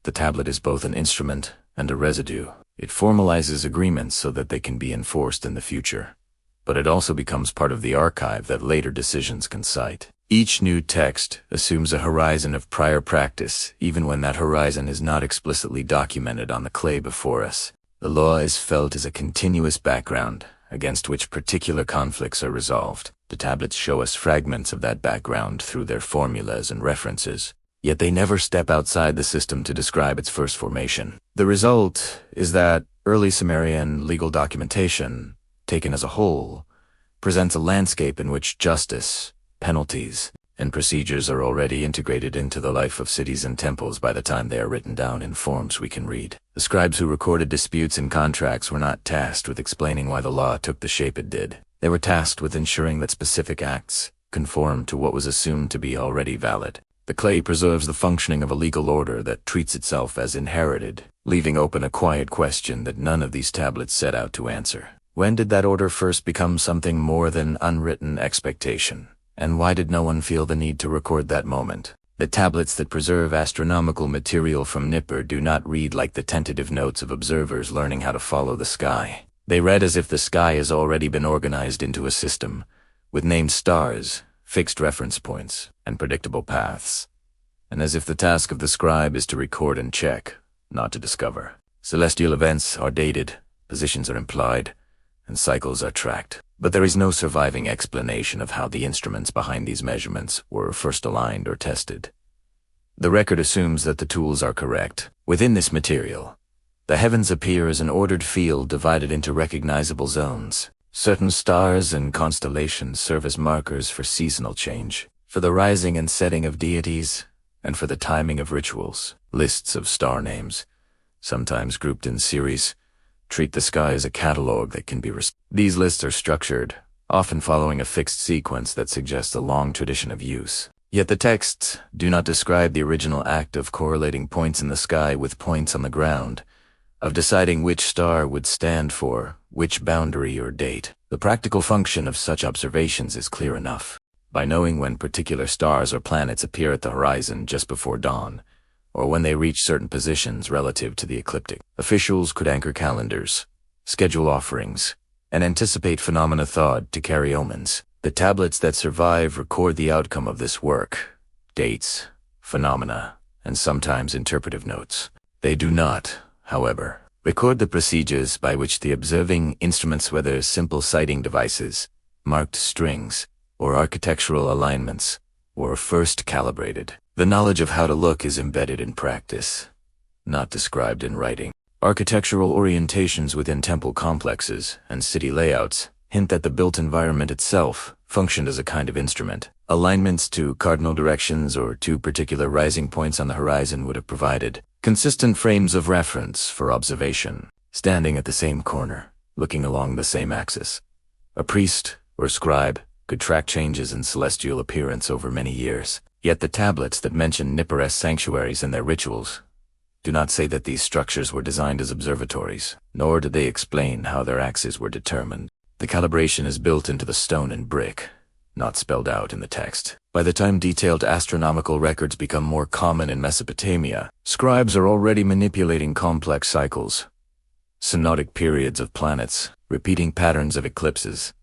the tablet is both an instrument and a residue. It formalizes agreements so that they can be enforced in the future, but it also becomes part of the archive that later decisions can cite. Each new text assumes a horizon of prior practice, even when that horizon is not explicitly documented on the clay before us. The law is felt as a continuous background against which particular conflicts are resolved. The tablets show us fragments of that background through their formulas and references, yet they never step outside the system to describe its first formation. The result is that early Sumerian legal documentation, taken as a whole, presents a landscape in which justice, penalties, and procedures are already integrated into the life of cities and temples by the time they are written down in forms we can read. The scribes who recorded disputes and contracts were not tasked with explaining why the law took the shape it did. They were tasked with ensuring that specific acts conformed to what was assumed to be already valid. The clay preserves the functioning of a legal order that treats itself as inherited, leaving open a quiet question that none of these tablets set out to answer. When did that order first become something more than unwritten expectation? And why did no one feel the need to record that moment? The tablets that preserve astronomical material from Nippur do not read like the tentative notes of observers learning how to follow the sky. They read as if the sky has already been organized into a system, with named stars, fixed reference points, and predictable paths, and as if the task of the scribe is to record and check, not to discover. Celestial events are dated, positions are implied, and cycles are tracked. But there is no surviving explanation of how the instruments behind these measurements were first aligned or tested. The record assumes that the tools are correct. Within this material, the heavens appear as an ordered field divided into recognizable zones. Certain stars and constellations serve as markers for seasonal change, for the rising and setting of deities, and for the timing of rituals. Lists of star names, sometimes grouped in series, treat the sky as a catalog that can be These lists are structured, often following a fixed sequence that suggests a long tradition of use. Yet the texts do not describe the original act of correlating points in the sky with points on the ground, of deciding which star would stand for which boundary or date. The practical function of such observations is clear enough. By knowing when particular stars or planets appear at the horizon just before dawn, or when they reach certain positions relative to the ecliptic, officials could anchor calendars, schedule offerings, and anticipate phenomena thought to carry omens. The tablets that survive record the outcome of this work, dates, phenomena, and sometimes interpretive notes. They do not, however, record the procedures by which the observing instruments, whether simple sighting devices, marked strings, or architectural alignments, were first calibrated. The knowledge of how to look is embedded in practice, not described in writing. Architectural orientations within temple complexes and city layouts hint that the built environment itself functioned as a kind of instrument. Alignments to cardinal directions or to particular rising points on the horizon would have provided consistent frames of reference for observation. Standing at the same corner, looking along the same axis, a priest or scribe could track changes in celestial appearance over many years. Yet the tablets that mention Nippur sanctuaries in their rituals do not say that these structures were designed as observatories, nor do they explain how their axes were determined. The calibration is built into the stone and brick, not spelled out in the text. By the time detailed astronomical records become more common in Mesopotamia, scribes are already manipulating complex cycles, synodic periods of planets, repeating patterns of eclipses,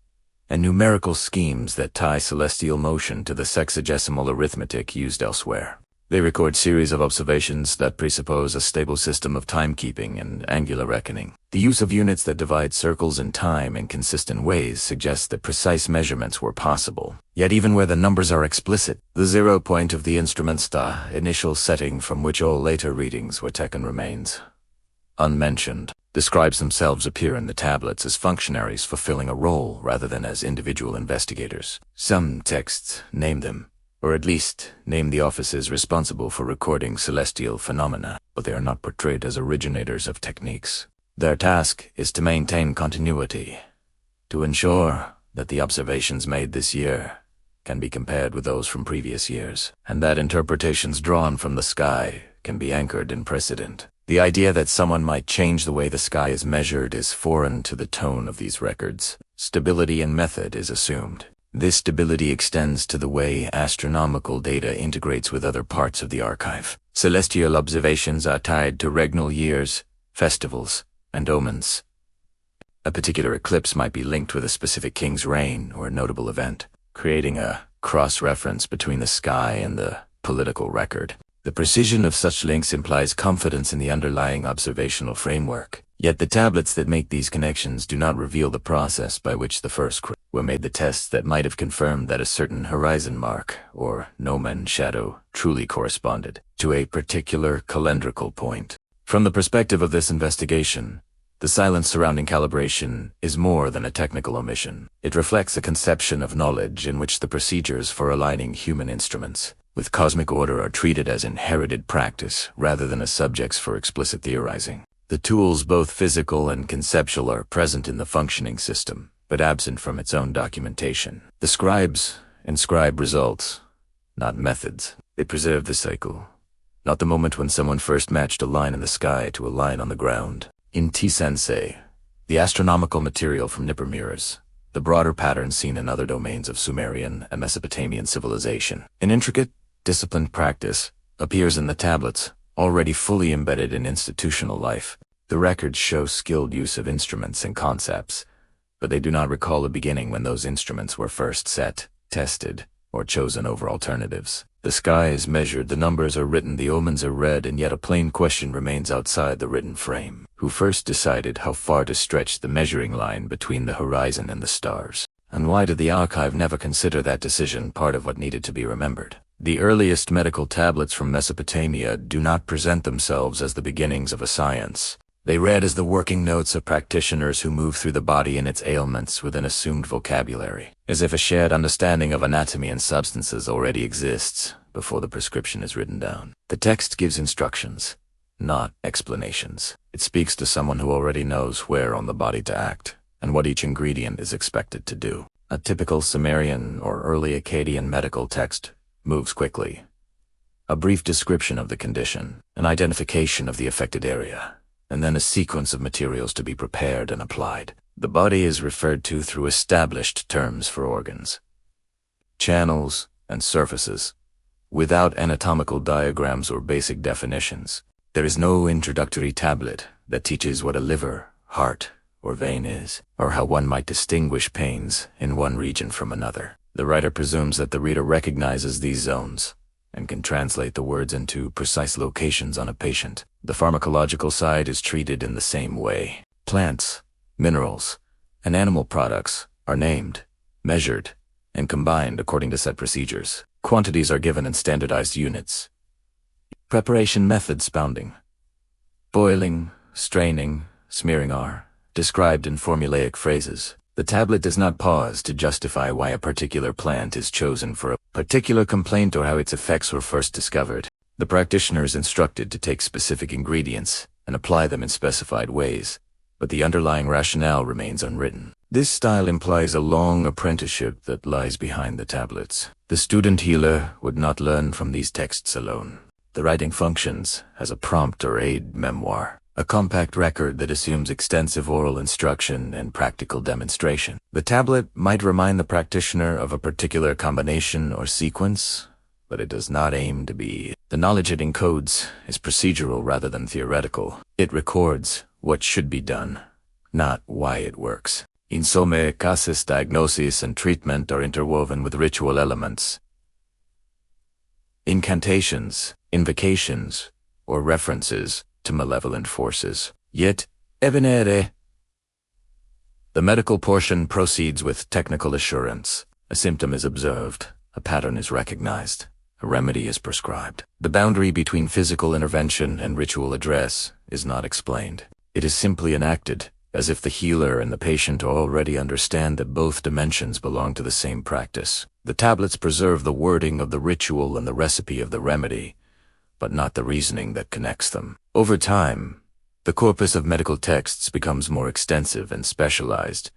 and numerical schemes that tie celestial motion to the sexagesimal arithmetic used elsewhere. They record series of observations that presuppose a stable system of timekeeping and angular reckoning. The use of units that divide circles in time in consistent ways suggests that precise measurements were possible. Yet even where the numbers are explicit, the 0 point of the instrument's initial setting from which all later readings were taken remains unmentioned. The scribes themselves appear in the tablets as functionaries fulfilling a role rather than as individual investigators. Some texts name them, or at least name the offices responsible for recording celestial phenomena, but they are not portrayed as originators of techniques. Their task is to maintain continuity, to ensure that the observations made this year can be compared with those from previous years, and that interpretations drawn from the sky can be anchored in precedent. The idea that someone might change the way the sky is measured is foreign to the tone of these records. Stability and method is assumed. This stability extends to the way astronomical data integrates with other parts of the archive. Celestial observations are tied to regnal years, festivals, and omens. A particular eclipse might be linked with a specific king's reign or a notable event, creating a cross-reference between the sky and the political record. The precision of such links implies confidence in the underlying observational framework. Yet the tablets that make these connections do not reveal the process by which the first were made, the tests that might have confirmed that a certain horizon mark, or gnomon shadow, truly corresponded to a particular calendrical point. From the perspective of this investigation, the silence surrounding calibration is more than a technical omission. It reflects a conception of knowledge in which the procedures for aligning human instruments with cosmic order are treated as inherited practice rather than as subjects for explicit theorizing. The tools, both physical and conceptual, are present in the functioning system, but absent from its own documentation. The scribes inscribe results, not methods. They preserve the cycle, not the moment when someone first matched a line in the sky to a line on the ground. In T-Sensei, the astronomical material from Nippur mirrors the broader patterns seen in other domains of Sumerian and Mesopotamian civilization. An intricate, disciplined practice appears in the tablets, already fully embedded in institutional life. The records show skilled use of instruments and concepts, but they do not recall a beginning when those instruments were first set, tested, or chosen over alternatives. The sky is measured, the numbers are written, the omens are read, and yet a plain question remains outside the written frame. Who first decided how far to stretch the measuring line between the horizon and the stars? And why did the archive never consider that decision part of what needed to be remembered? The earliest medical tablets from Mesopotamia do not present themselves as the beginnings of a science. They read as the working notes of practitioners who move through the body and its ailments with an assumed vocabulary, as if a shared understanding of anatomy and substances already exists before the prescription is written down. The text gives instructions, not explanations. It speaks to someone who already knows where on the body to act and what each ingredient is expected to do. A typical Sumerian or early Akkadian medical text moves quickly. A brief description of the condition, an identification of the affected area, and then a sequence of materials to be prepared and applied. The body is referred to through established terms for organs, channels, and surfaces, without anatomical diagrams or basic definitions. There is no introductory tablet that teaches what a liver, heart, or vein is, or how one might distinguish pains in one region from another. The writer presumes that the reader recognizes these zones and can translate the words into precise locations on a patient. The pharmacological side is treated in the same way. Plants, minerals, and animal products are named, measured, and combined according to set procedures. Quantities are given in standardized units. Preparation methods spounding. Boiling, straining, smearing are described in formulaic phrases. The tablet does not pause to justify why a particular plant is chosen for a particular complaint or how its effects were first discovered. The practitioner is instructed to take specific ingredients and apply them in specified ways, but the underlying rationale remains unwritten. This style implies a long apprenticeship that lies behind the tablets. The student healer would not learn from these texts alone. The writing functions as a prompt or aid memoir, a compact record that assumes extensive oral instruction and practical demonstration. The tablet might remind the practitioner of a particular combination or sequence, but it does not aim to be. The knowledge it encodes is procedural rather than theoretical. It records what should be done, not why it works. In some cases, diagnosis and treatment are interwoven with ritual elements. Incantations, invocations, or references to malevolent forces. Yet, evenere. The medical portion proceeds with technical assurance. A symptom is observed, a pattern is recognized, a remedy is prescribed. The boundary between physical intervention and ritual address is not explained. It is simply enacted, as if the healer and the patient already understand that both dimensions belong to the same practice. The tablets preserve the wording of the ritual and the recipe of the remedy, but not the reasoning that connects them. Over time, the corpus of medical texts becomes more extensive and specialized,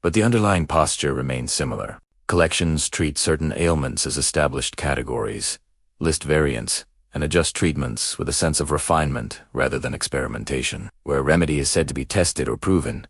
but the underlying posture remains similar. Collections treat certain ailments as established categories, list variants, and adjust treatments with a sense of refinement rather than experimentation. Where a remedy is said to be tested or proven,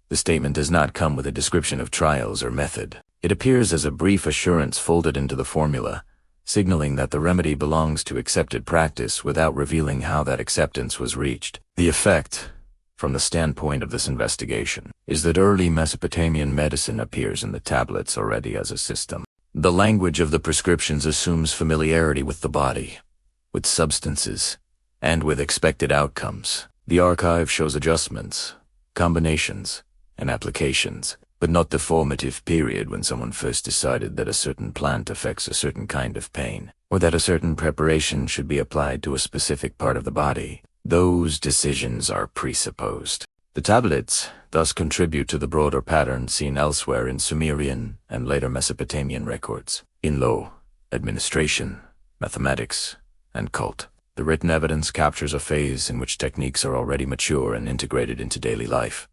the statement does not come with a description of trials or method. It appears as a brief assurance folded into the formula, signaling that the remedy belongs to accepted practice without revealing how that acceptance was reached. The effect, from the standpoint of this investigation, is that early Mesopotamian medicine appears in the tablets already as a system. The language of the prescriptions assumes familiarity with the body, with substances, and with expected outcomes. The archive shows adjustments, combinations, and applications, but not the formative period when someone first decided that a certain plant affects a certain kind of pain, or that a certain preparation should be applied to a specific part of the body. Those decisions are presupposed. The tablets thus contribute to the broader pattern seen elsewhere in Sumerian and later Mesopotamian records. In law, administration, mathematics, and cult, the written evidence captures a phase in which techniques are already mature and integrated into daily life.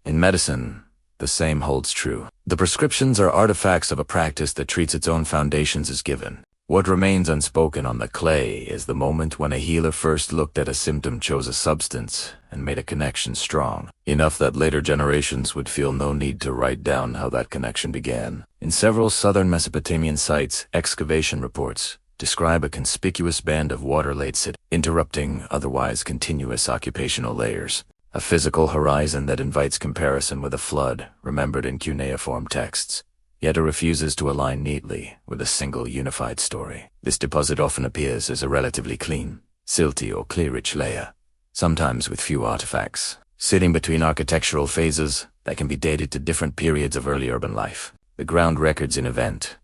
In medicine, the same holds true. The prescriptions are artifacts of a practice that treats its own foundations as given. What remains unspoken on the clay is the moment when a healer first looked at a symptom, chose a substance, and made a connection strong, enough that later generations would feel no need to write down how that connection began. In several southern Mesopotamian sites, excavation reports describe a conspicuous band of water-laid sit, interrupting otherwise continuous occupational layers. A physical horizon that invites comparison with a flood remembered in cuneiform texts, yet it refuses to align neatly with a single unified story. This deposit often appears as a relatively clean, silty or clear-rich layer, sometimes with few artifacts, sitting between architectural phases that can be dated to different periods of early urban life. The ground records an event.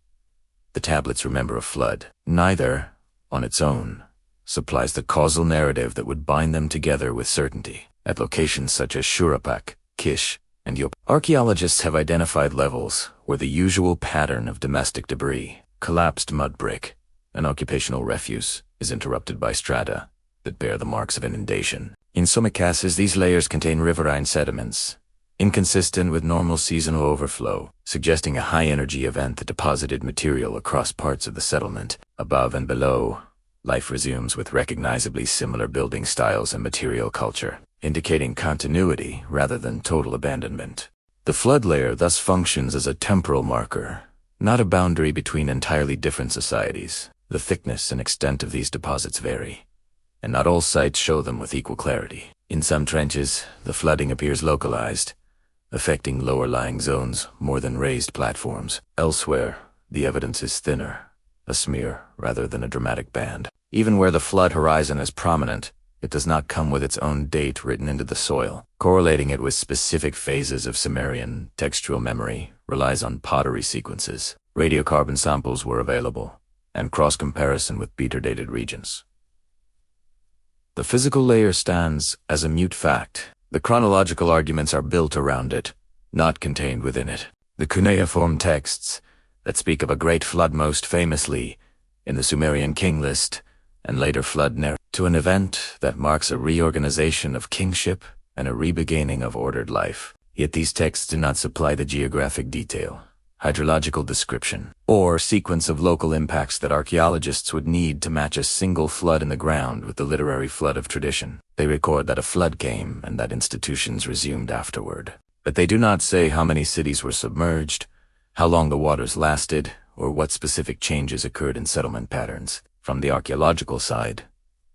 The tablets remember a flood. Neither, on its own, supplies the causal narrative that would bind them together with certainty. At locations such as Shuruppak, Kish, and Yop, archaeologists have identified levels where the usual pattern of domestic debris, collapsed mud brick, and occupational refuse is interrupted by strata that bear the marks of inundation. In some cases, these layers contain riverine sediments, inconsistent with normal seasonal overflow, suggesting a high-energy event that deposited material across parts of the settlement. Above and below, life resumes with recognizably similar building styles and material culture, indicating continuity rather than total abandonment. The flood layer thus functions as a temporal marker, not a boundary between entirely different societies. The thickness and extent of these deposits vary, and not all sites show them with equal clarity. In some trenches, the flooding appears localized, affecting lower-lying zones more than raised platforms. Elsewhere, the evidence is thinner, a smear rather than a dramatic band. Even where the flood horizon is prominent, it does not come with its own date written into the soil. Correlating it with specific phases of Sumerian textual memory relies on pottery sequences. Radiocarbon samples were available, and cross-comparison with beater-dated regions. The physical layer stands as a mute fact. The chronological arguments are built around it, not contained within it. The cuneiform texts that speak of a great flood, most famously in the Sumerian king list, and later flood narrative, to an event that marks a reorganization of kingship and a rebeginning of ordered life. Yet these texts do not supply the geographic detail, hydrological description, or sequence of local impacts that archaeologists would need to match a single flood in the ground with the literary flood of tradition. They record that a flood came and that institutions resumed afterward. But they do not say how many cities were submerged, how long the waters lasted, or what specific changes occurred in settlement patterns. From the archaeological side,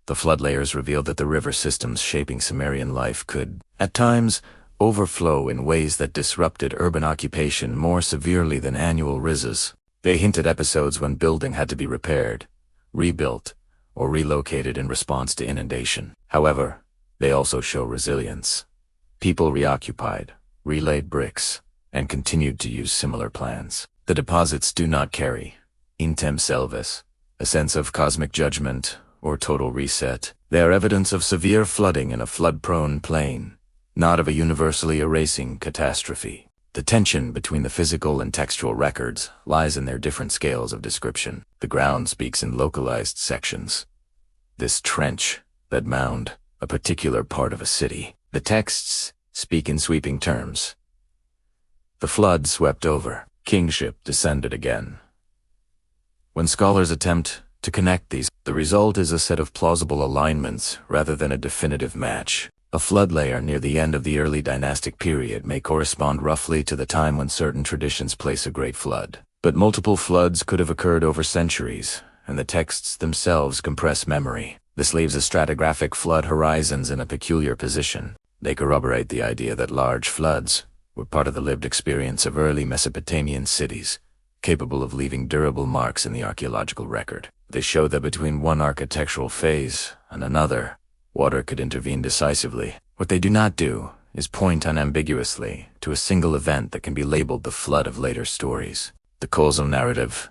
the flood layers reveal that the river systems shaping Sumerian life could, at times, overflow in ways that disrupted urban occupation more severely than annual rises. They hint at episodes when building had to be repaired, rebuilt, or relocated in response to inundation. However, they also show resilience. People reoccupied, relaid bricks, and continued to use similar plans. The deposits do not carry intem selves, a sense of cosmic judgment or total reset. They are evidence of severe flooding in a flood-prone plain, not of a universally erasing catastrophe. The tension between the physical and textual records lies in their different scales of description. The ground speaks in localized sections. This trench, that mound, a particular part of a city. The texts speak in sweeping terms. The flood swept over. Kingship descended again. When scholars attempt to connect these, the result is a set of plausible alignments rather than a definitive match. A flood layer near the end of the early dynastic period may correspond roughly to the time when certain traditions place a great flood. But multiple floods could have occurred over centuries, and the texts themselves compress memory. This leaves a stratigraphic flood horizons in a peculiar position. They corroborate the idea that large floods were part of the lived experience of early Mesopotamian cities, capable of leaving durable marks in the archaeological record. They show that between one architectural phase and another, water could intervene decisively. What they do not do is point unambiguously to a single event that can be labeled the flood of later stories. The causal narrative,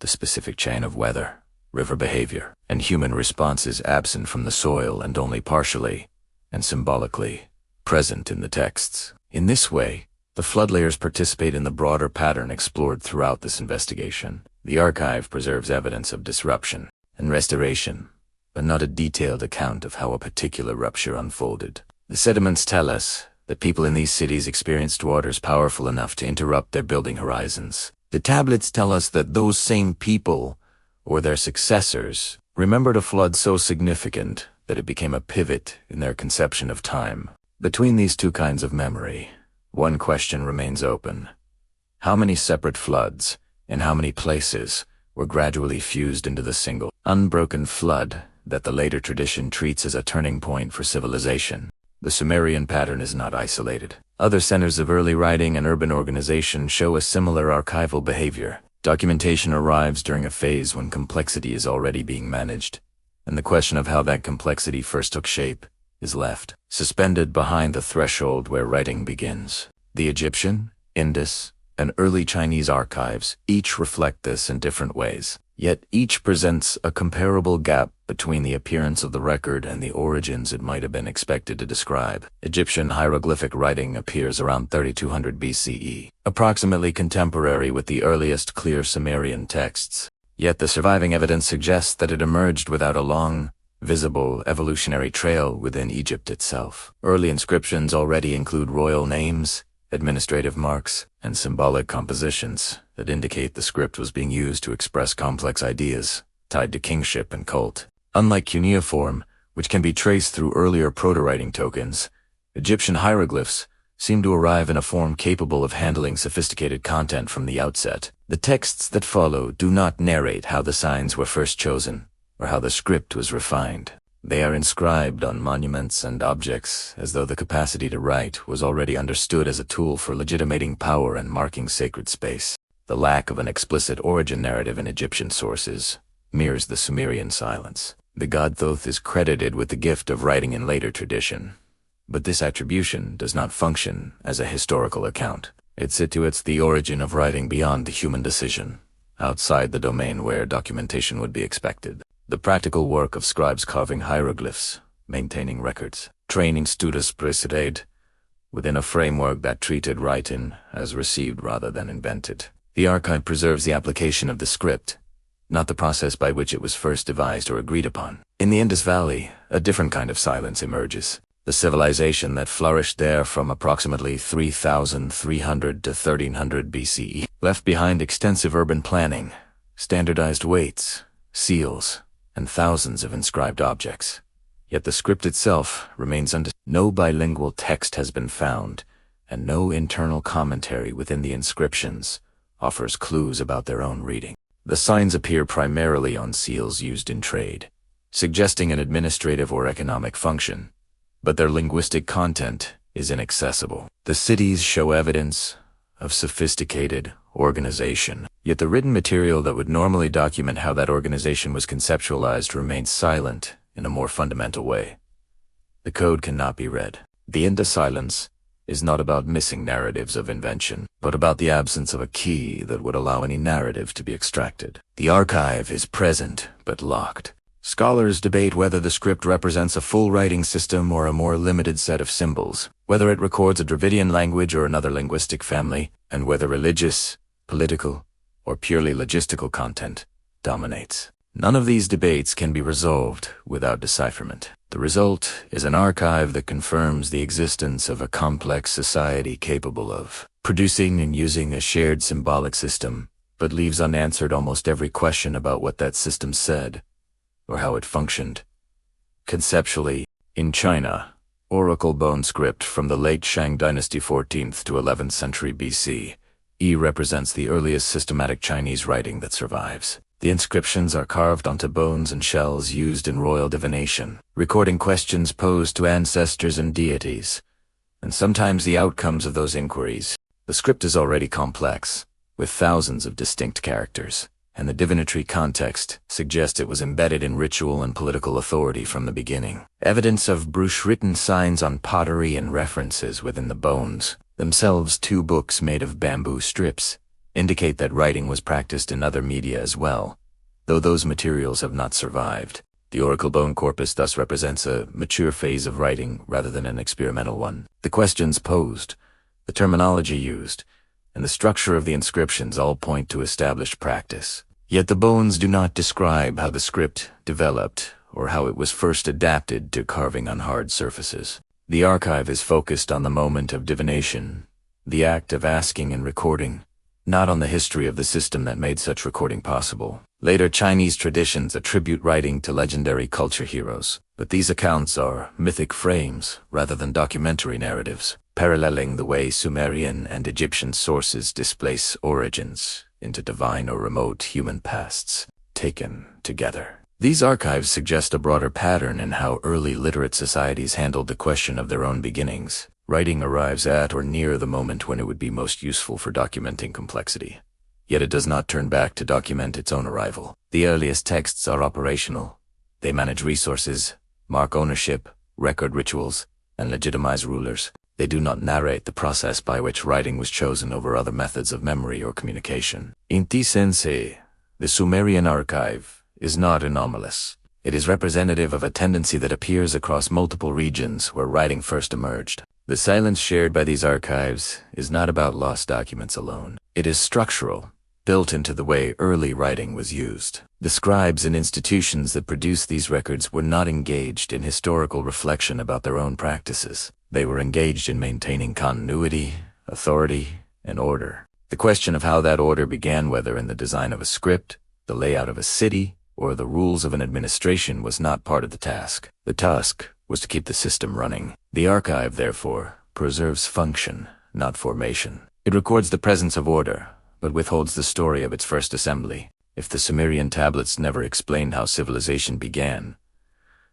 the specific chain of weather, river behavior, and human response is absent from the soil and only partially, and symbolically, present in the texts. In this way, the flood layers participate in the broader pattern explored throughout this investigation. The archive preserves evidence of disruption and restoration, but not a detailed account of how a particular rupture unfolded. The sediments tell us that people in these cities experienced waters powerful enough to interrupt their building horizons. The tablets tell us that those same people, or their successors, remembered a flood so significant that it became a pivot in their conception of time. Between these two kinds of memory, one question remains open. How many separate floods, in how many places, were gradually fused into the single, unbroken flood that the later tradition treats as a turning point for civilization? The Sumerian pattern is not isolated. Other centers of early writing and urban organization show a similar archival behavior. Documentation arrives during a phase when complexity is already being managed, and the question of how that complexity first took shape is left suspended behind the threshold where writing begins. The Egyptian, Indus, and early Chinese archives each reflect this in different ways, yet each presents a comparable gap between the appearance of the record and the origins it might have been expected to describe. Egyptian hieroglyphic writing appears around 3200 BCE, approximately contemporary with the earliest clear Sumerian texts. Yet the surviving evidence suggests that it emerged without a long, visible evolutionary trail within Egypt itself. Early inscriptions already include royal names, administrative marks, and symbolic compositions that indicate the script was being used to express complex ideas tied to kingship and cult. Unlike cuneiform, which can be traced through earlier proto-writing tokens, Egyptian hieroglyphs seem to arrive in a form capable of handling sophisticated content from the outset. The texts that follow do not narrate how the signs were first chosen or how the script was refined. They are inscribed on monuments and objects as though the capacity to write was already understood as a tool for legitimating power and marking sacred space. The lack of an explicit origin narrative in Egyptian sources mirrors the Sumerian silence. The god Thoth is credited with the gift of writing in later tradition, but this attribution does not function as a historical account. It situates the origin of writing beyond the human decision, outside the domain where documentation would be expected. The practical work of scribes carving hieroglyphs, maintaining records, training students precised within a framework that treated writing as received rather than invented. The archive preserves the application of the script, not the process by which it was first devised or agreed upon. In the Indus Valley, a different kind of silence emerges. The civilization that flourished there from approximately 3,300 to 1300 BCE left behind extensive urban planning, standardized weights, seals, and thousands of inscribed objects. Yet the script itself remains no bilingual text has been found, and no internal commentary within the inscriptions offers clues about their own reading. The signs appear primarily on seals used in trade, suggesting an administrative or economic function, but their linguistic content is inaccessible. The cities show evidence of sophisticated organization, yet the written material that would normally document how that organization was conceptualized remains silent in a more fundamental way. The code cannot be read. The Indus silence is not about missing narratives of invention, but about the absence of a key that would allow any narrative to be extracted. The archive is present, but locked. Scholars debate whether the script represents a full writing system or a more limited set of symbols, whether it records a Dravidian language or another linguistic family, and whether religious, political, or purely logistical content dominates. None of these debates can be resolved without decipherment. The result is an archive that confirms the existence of a complex society capable of producing and using a shared symbolic system, but leaves unanswered almost every question about what that system said or how it functioned. Conceptually, in China, oracle bone script from the late Shang dynasty 14th to 11th century BC, represents the earliest systematic Chinese writing that survives. The inscriptions are carved onto bones and shells used in royal divination, recording questions posed to ancestors and deities, and sometimes the outcomes of those inquiries. The script is already complex, with thousands of distinct characters, and the divinatory context suggests it was embedded in ritual and political authority from the beginning. Evidence of brush-written signs on pottery and references within the bones, themselves 2 books made of bamboo strips, indicate that writing was practiced in other media as well, though those materials have not survived. The oracle bone corpus thus represents a mature phase of writing rather than an experimental one. The questions posed, the terminology used, and the structure of the inscriptions all point to established practice. Yet the bones do not describe how the script developed or how it was first adapted to carving on hard surfaces. The archive is focused on the moment of divination, the act of asking and recording, not on the history of the system that made such recording possible. Later Chinese traditions attribute writing to legendary culture heroes, but these accounts are mythic frames rather than documentary narratives, paralleling the way Sumerian and Egyptian sources displace origins into divine or remote human pasts, taken together. These archives suggest a broader pattern in how early literate societies handled the question of their own beginnings. Writing arrives at or near the moment when it would be most useful for documenting complexity. Yet it does not turn back to document its own arrival. The earliest texts are operational. They manage resources, mark ownership, record rituals, and legitimize rulers. They do not narrate the process by which writing was chosen over other methods of memory or communication. AntikeSpuren, the Sumerian archive, is not anomalous. It is representative of a tendency that appears across multiple regions where writing first emerged. The silence shared by these archives is not about lost documents alone. It is structural, built into the way early writing was used. The scribes and institutions that produced these records were not engaged in historical reflection about their own practices. They were engaged in maintaining continuity, authority, and order. The question of how that order began, whether in the design of a script, the layout of a city, or the rules of an administration, was not part of the task. The task was to keep the system running. The archive, therefore, preserves function, not formation. It records the presence of order, but withholds the story of its first assembly. If the Sumerian tablets never explain how civilization began,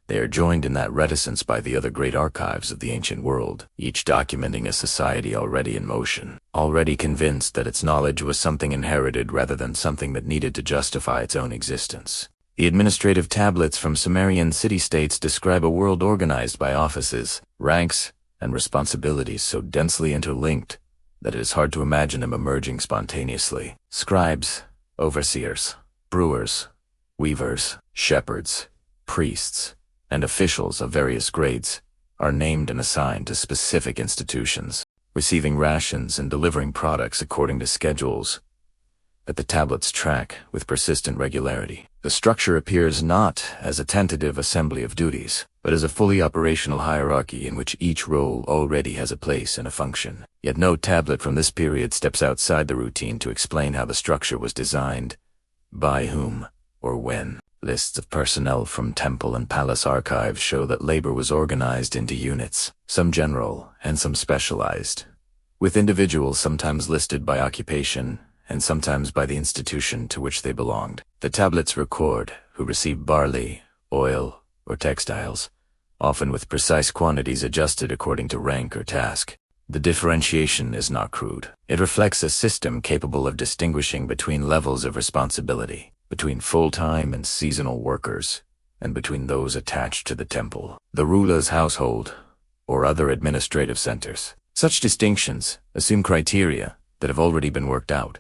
they are joined in that reticence by the other great archives of the ancient world, each documenting a society already in motion, already convinced that its knowledge was something inherited rather than something that needed to justify its own existence. The administrative tablets from Sumerian city-states describe a world organized by offices, ranks, and responsibilities so densely interlinked that it is hard to imagine them emerging spontaneously. Scribes, overseers, brewers, weavers, shepherds, priests, and officials of various grades are named and assigned to specific institutions, receiving rations and delivering products according to schedules that the tablets track with persistent regularity. The structure appears not as a tentative assembly of duties, but as a fully operational hierarchy in which each role already has a place and a function. Yet no tablet from this period steps outside the routine to explain how the structure was designed, by whom, or when. Lists of personnel from temple and palace archives show that labor was organized into units, some general and some specialized, with individuals sometimes listed by occupation and sometimes by the institution to which they belonged. The tablets record who received barley, oil, or textiles, often with precise quantities adjusted according to rank or task. The differentiation is not crude. It reflects a system capable of distinguishing between levels of responsibility, between full-time and seasonal workers, and between those attached to the temple, the ruler's household, or other administrative centers. Such distinctions assume criteria that have already been worked out.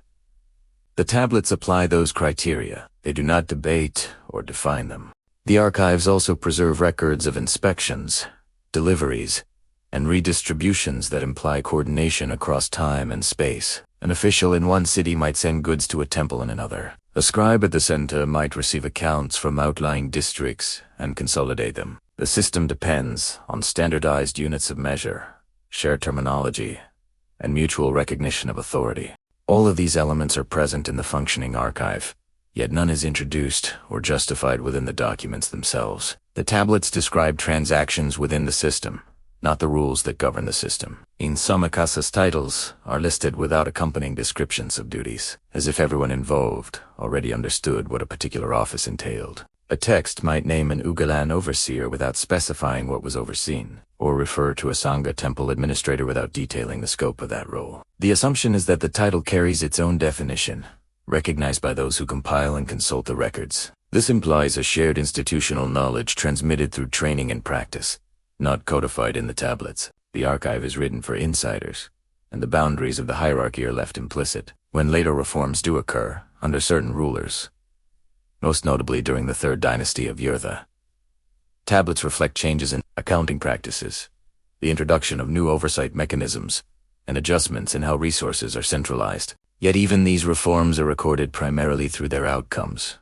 The tablets apply those criteria. They do not debate or define them. The archives also preserve records of inspections, deliveries, and redistributions that imply coordination across time and space. An official in one city might send goods to a temple in another. A scribe at the center might receive accounts from outlying districts and consolidate them. The system depends on standardized units of measure, shared terminology, and mutual recognition of authority. All of these elements are present in the functioning archive, yet none is introduced or justified within the documents themselves. The tablets describe transactions within the system, not the rules that govern the system. In some cases, titles are listed without accompanying descriptions of duties, as if everyone involved already understood what a particular office entailed. A text might name an Ugalan overseer without specifying what was overseen, or refer to a Sangha temple administrator without detailing the scope of that role. The assumption is that the title carries its own definition, recognized by those who compile and consult the records. This implies a shared institutional knowledge transmitted through training and practice, not codified in the tablets. The archive is written for insiders, and the boundaries of the hierarchy are left implicit. When later reforms do occur, under certain rulers, most notably during the Third Dynasty of Yurtha, tablets reflect changes in accounting practices, the introduction of new oversight mechanisms, and adjustments in how resources are centralized. Yet even these reforms are recorded primarily through their outcomes.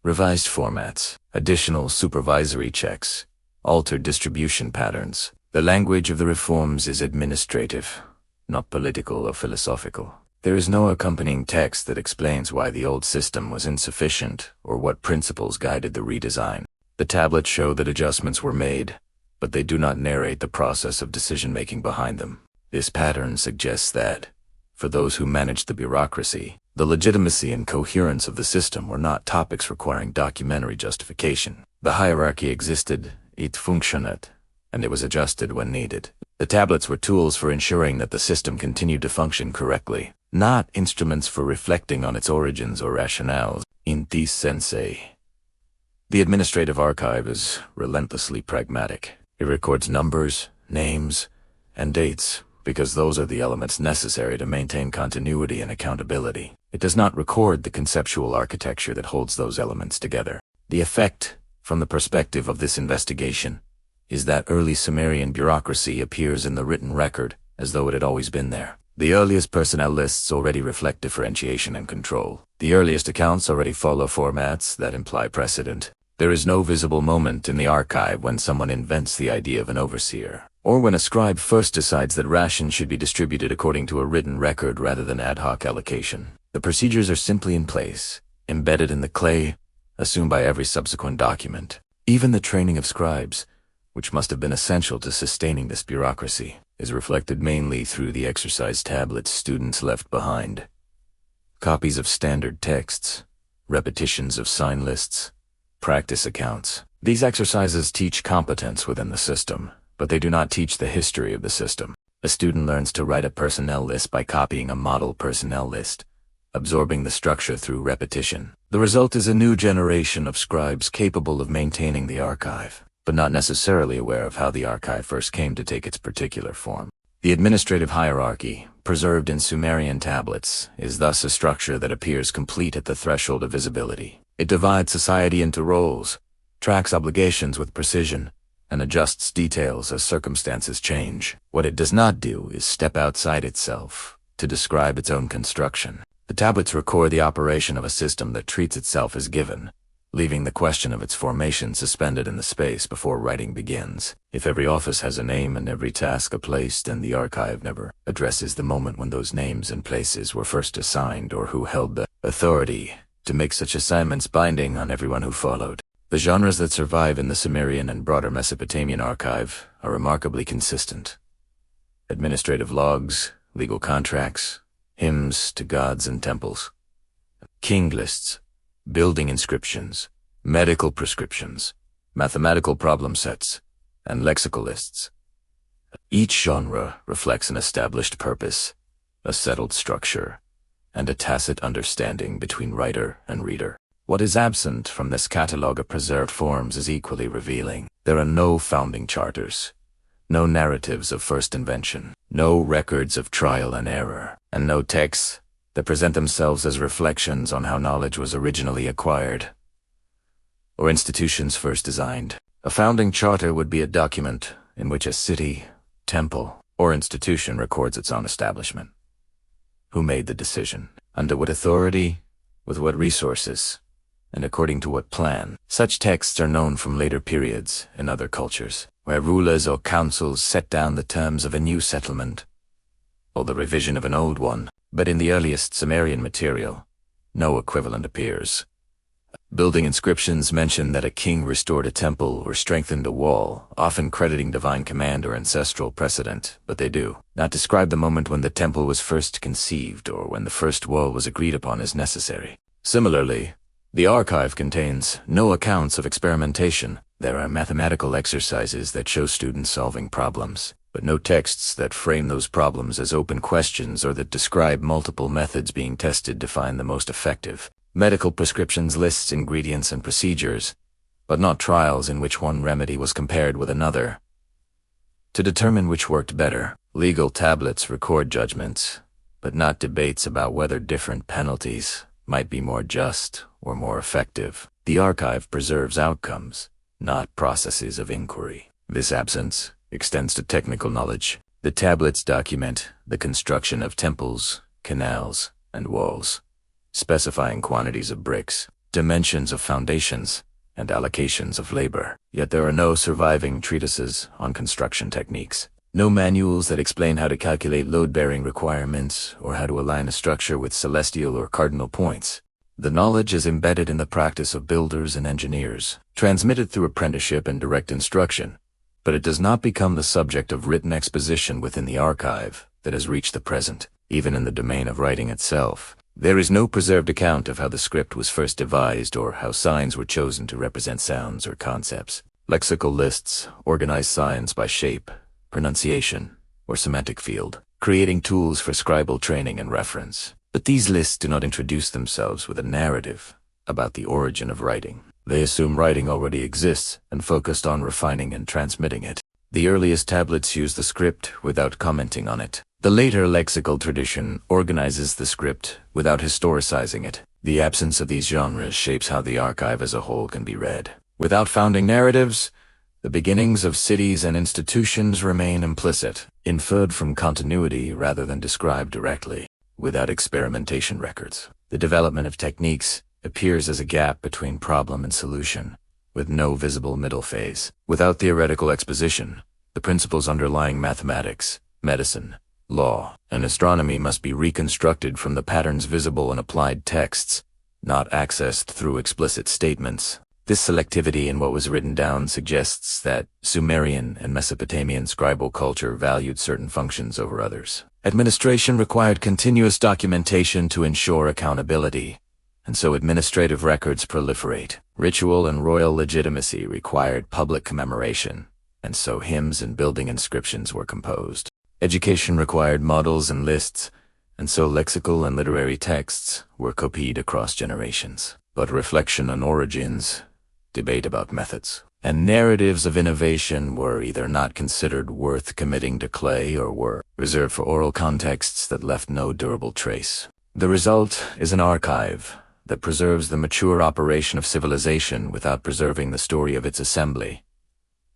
Revised formats, additional supervisory checks, altered distribution patterns. The language of the reforms is administrative, not political or philosophical. There is no accompanying text that explains why the old system was insufficient or what principles guided the redesign. The tablets show that adjustments were made, but they do not narrate the process of decision-making behind them. This pattern suggests that, for those who managed the bureaucracy, the legitimacy and coherence of the system were not topics requiring documentary justification. The hierarchy existed, it functioned, and it was adjusted when needed. The tablets were tools for ensuring that the system continued to function correctly, not instruments for reflecting on its origins or rationales. In this sense, the administrative archive is relentlessly pragmatic. It records numbers, names, and dates, because those are the elements necessary to maintain continuity and accountability. It does not record the conceptual architecture that holds those elements together. The effect, from the perspective of this investigation, is that early Sumerian bureaucracy appears in the written record as though it had always been there. The earliest personnel lists already reflect differentiation and control. The earliest accounts already follow formats that imply precedent. There is no visible moment in the archive when someone invents the idea of an overseer, or when a scribe first decides that rations should be distributed according to a written record rather than ad hoc allocation. The procedures are simply in place, embedded in the clay, assumed by every subsequent document. Even the training of scribes, which must have been essential to sustaining this bureaucracy, is reflected mainly through the exercise tablets students left behind. Copies of standard texts, repetitions of sign lists, practice accounts. These exercises teach competence within the system, but they do not teach the history of the system. A student learns to write a personnel list by copying a model personnel list, absorbing the structure through repetition. The result is a new generation of scribes capable of maintaining the archive, but not necessarily aware of how the archive first came to take its particular form. The administrative hierarchy, preserved in Sumerian tablets, is thus a structure that appears complete at the threshold of visibility. It divides society into roles, tracks obligations with precision, and adjusts details as circumstances change. What it does not do is step outside itself to describe its own construction. The tablets record the operation of a system that treats itself as given, leaving the question of its formation suspended in the space before writing begins. If every office has a name and every task a place, then the archive never addresses the moment when those names and places were first assigned or who held the authority to make such assignments binding on everyone who followed. The genres that survive in the Sumerian and broader Mesopotamian archive are remarkably consistent. Administrative logs, legal contracts, hymns to gods and temples, king lists, building inscriptions, medical prescriptions, mathematical problem sets, and lexical lists. Each genre reflects an established purpose, a settled structure, and a tacit understanding between writer and reader. What is absent from this catalogue of preserved forms is equally revealing. There are no founding charters, No narratives of first invention, no records of trial and error, and no texts that present themselves as reflections on how knowledge was originally acquired or institutions first designed. A founding charter would be a document in which a city, temple, or institution records its own establishment. Who made the decision? Under what authority? With what resources? And according to what plan? Such texts are known from later periods in other cultures, where rulers or councils set down the terms of a new settlement, or the revision of an old one. But in the earliest Sumerian material, no equivalent appears. Building inscriptions mention that a king restored a temple or strengthened a wall, often crediting divine command or ancestral precedent, but they do not describe the moment when the temple was first conceived or when the first wall was agreed upon as necessary. Similarly, the archive contains no accounts of experimentation. There are mathematical exercises that show students solving problems, but no texts that frame those problems as open questions or that describe multiple methods being tested to find the most effective. Medical prescriptions lists ingredients and procedures, but not trials in which one remedy was compared with another to determine which worked better. Legal tablets record judgments, but not debates about whether different penalties might be more just or more effective. The archive preserves outcomes, not processes of inquiry. This absence extends to technical knowledge. The tablets document the construction of temples, canals, and walls, specifying quantities of bricks, dimensions of foundations, and allocations of labor. Yet there are no surviving treatises on construction techniques. No manuals that explain how to calculate load-bearing requirements or how to align a structure with celestial or cardinal points. The knowledge is embedded in the practice of builders and engineers, transmitted through apprenticeship and direct instruction, but it does not become the subject of written exposition within the archive that has reached the present. Even in the domain of writing itself, there is no preserved account of how the script was first devised or how signs were chosen to represent sounds or concepts. Lexical lists organize signs by shape, pronunciation, or semantic field, creating tools for scribal training and reference. But these lists do not introduce themselves with a narrative about the origin of writing. They assume writing already exists and focused on refining and transmitting it. The earliest tablets use the script without commenting on it. The later lexical tradition organizes the script without historicizing it. The absence of these genres shapes how the archive as a whole can be read. Without founding narratives, the beginnings of cities and institutions remain implicit, inferred from continuity rather than described directly. Without experimentation records, the development of techniques appears as a gap between problem and solution, with no visible middle phase. Without theoretical exposition, the principles underlying mathematics, medicine, law, and astronomy must be reconstructed from the patterns visible in applied texts, not accessed through explicit statements. This selectivity in what was written down suggests that Sumerian and Mesopotamian scribal culture valued certain functions over others. Administration required continuous documentation to ensure accountability, and so administrative records proliferate. Ritual and royal legitimacy required public commemoration, and so hymns and building inscriptions were composed. Education required models and lists, and so lexical and literary texts were copied across generations. But reflection on origins, debate about methods, and narratives of innovation were either not considered worth committing to clay or were reserved for oral contexts that left no durable trace. The result is an archive that preserves the mature operation of civilization without preserving the story of its assembly.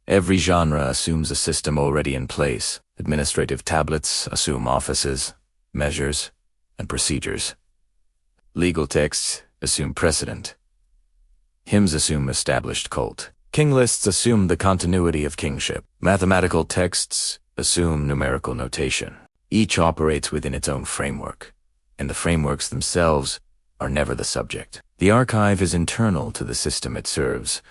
Every genre assumes a system already in place. Administrative tablets assume offices, measures, and procedures. Legal texts assume precedent. Hymns assume established cult. King lists assume the continuity of kingship. Mathematical texts assume numerical notation. Each operates within its own framework, and the frameworks themselves are never the subject. The archive is internal to the system it serves,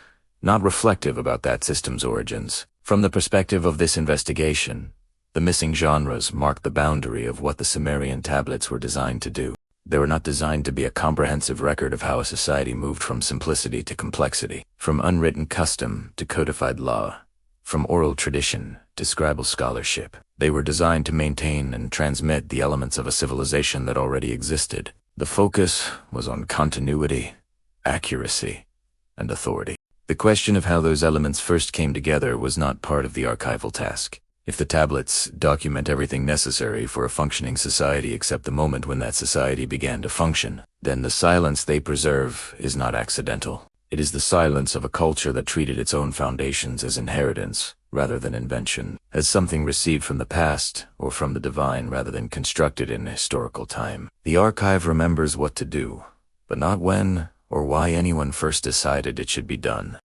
not reflective about that system's origins. From the perspective of this investigation, the missing genres mark the boundary of what the Sumerian tablets were designed to do. They were not designed to be a comprehensive record of how a society moved from simplicity to complexity, from unwritten custom to codified law, from oral tradition to scribal scholarship. They were designed to maintain and transmit the elements of a civilization that already existed. The focus was on continuity, accuracy, and authority. The question of how those elements first came together was not part of the archival task. If the tablets document everything necessary for a functioning society except the moment when that society began to function, then the silence they preserve is not accidental. It is the silence of a culture that treated its own foundations as inheritance rather than invention, as something received from the past or from the divine rather than constructed in historical time. The archive remembers what to do, but not when or why anyone first decided it should be done.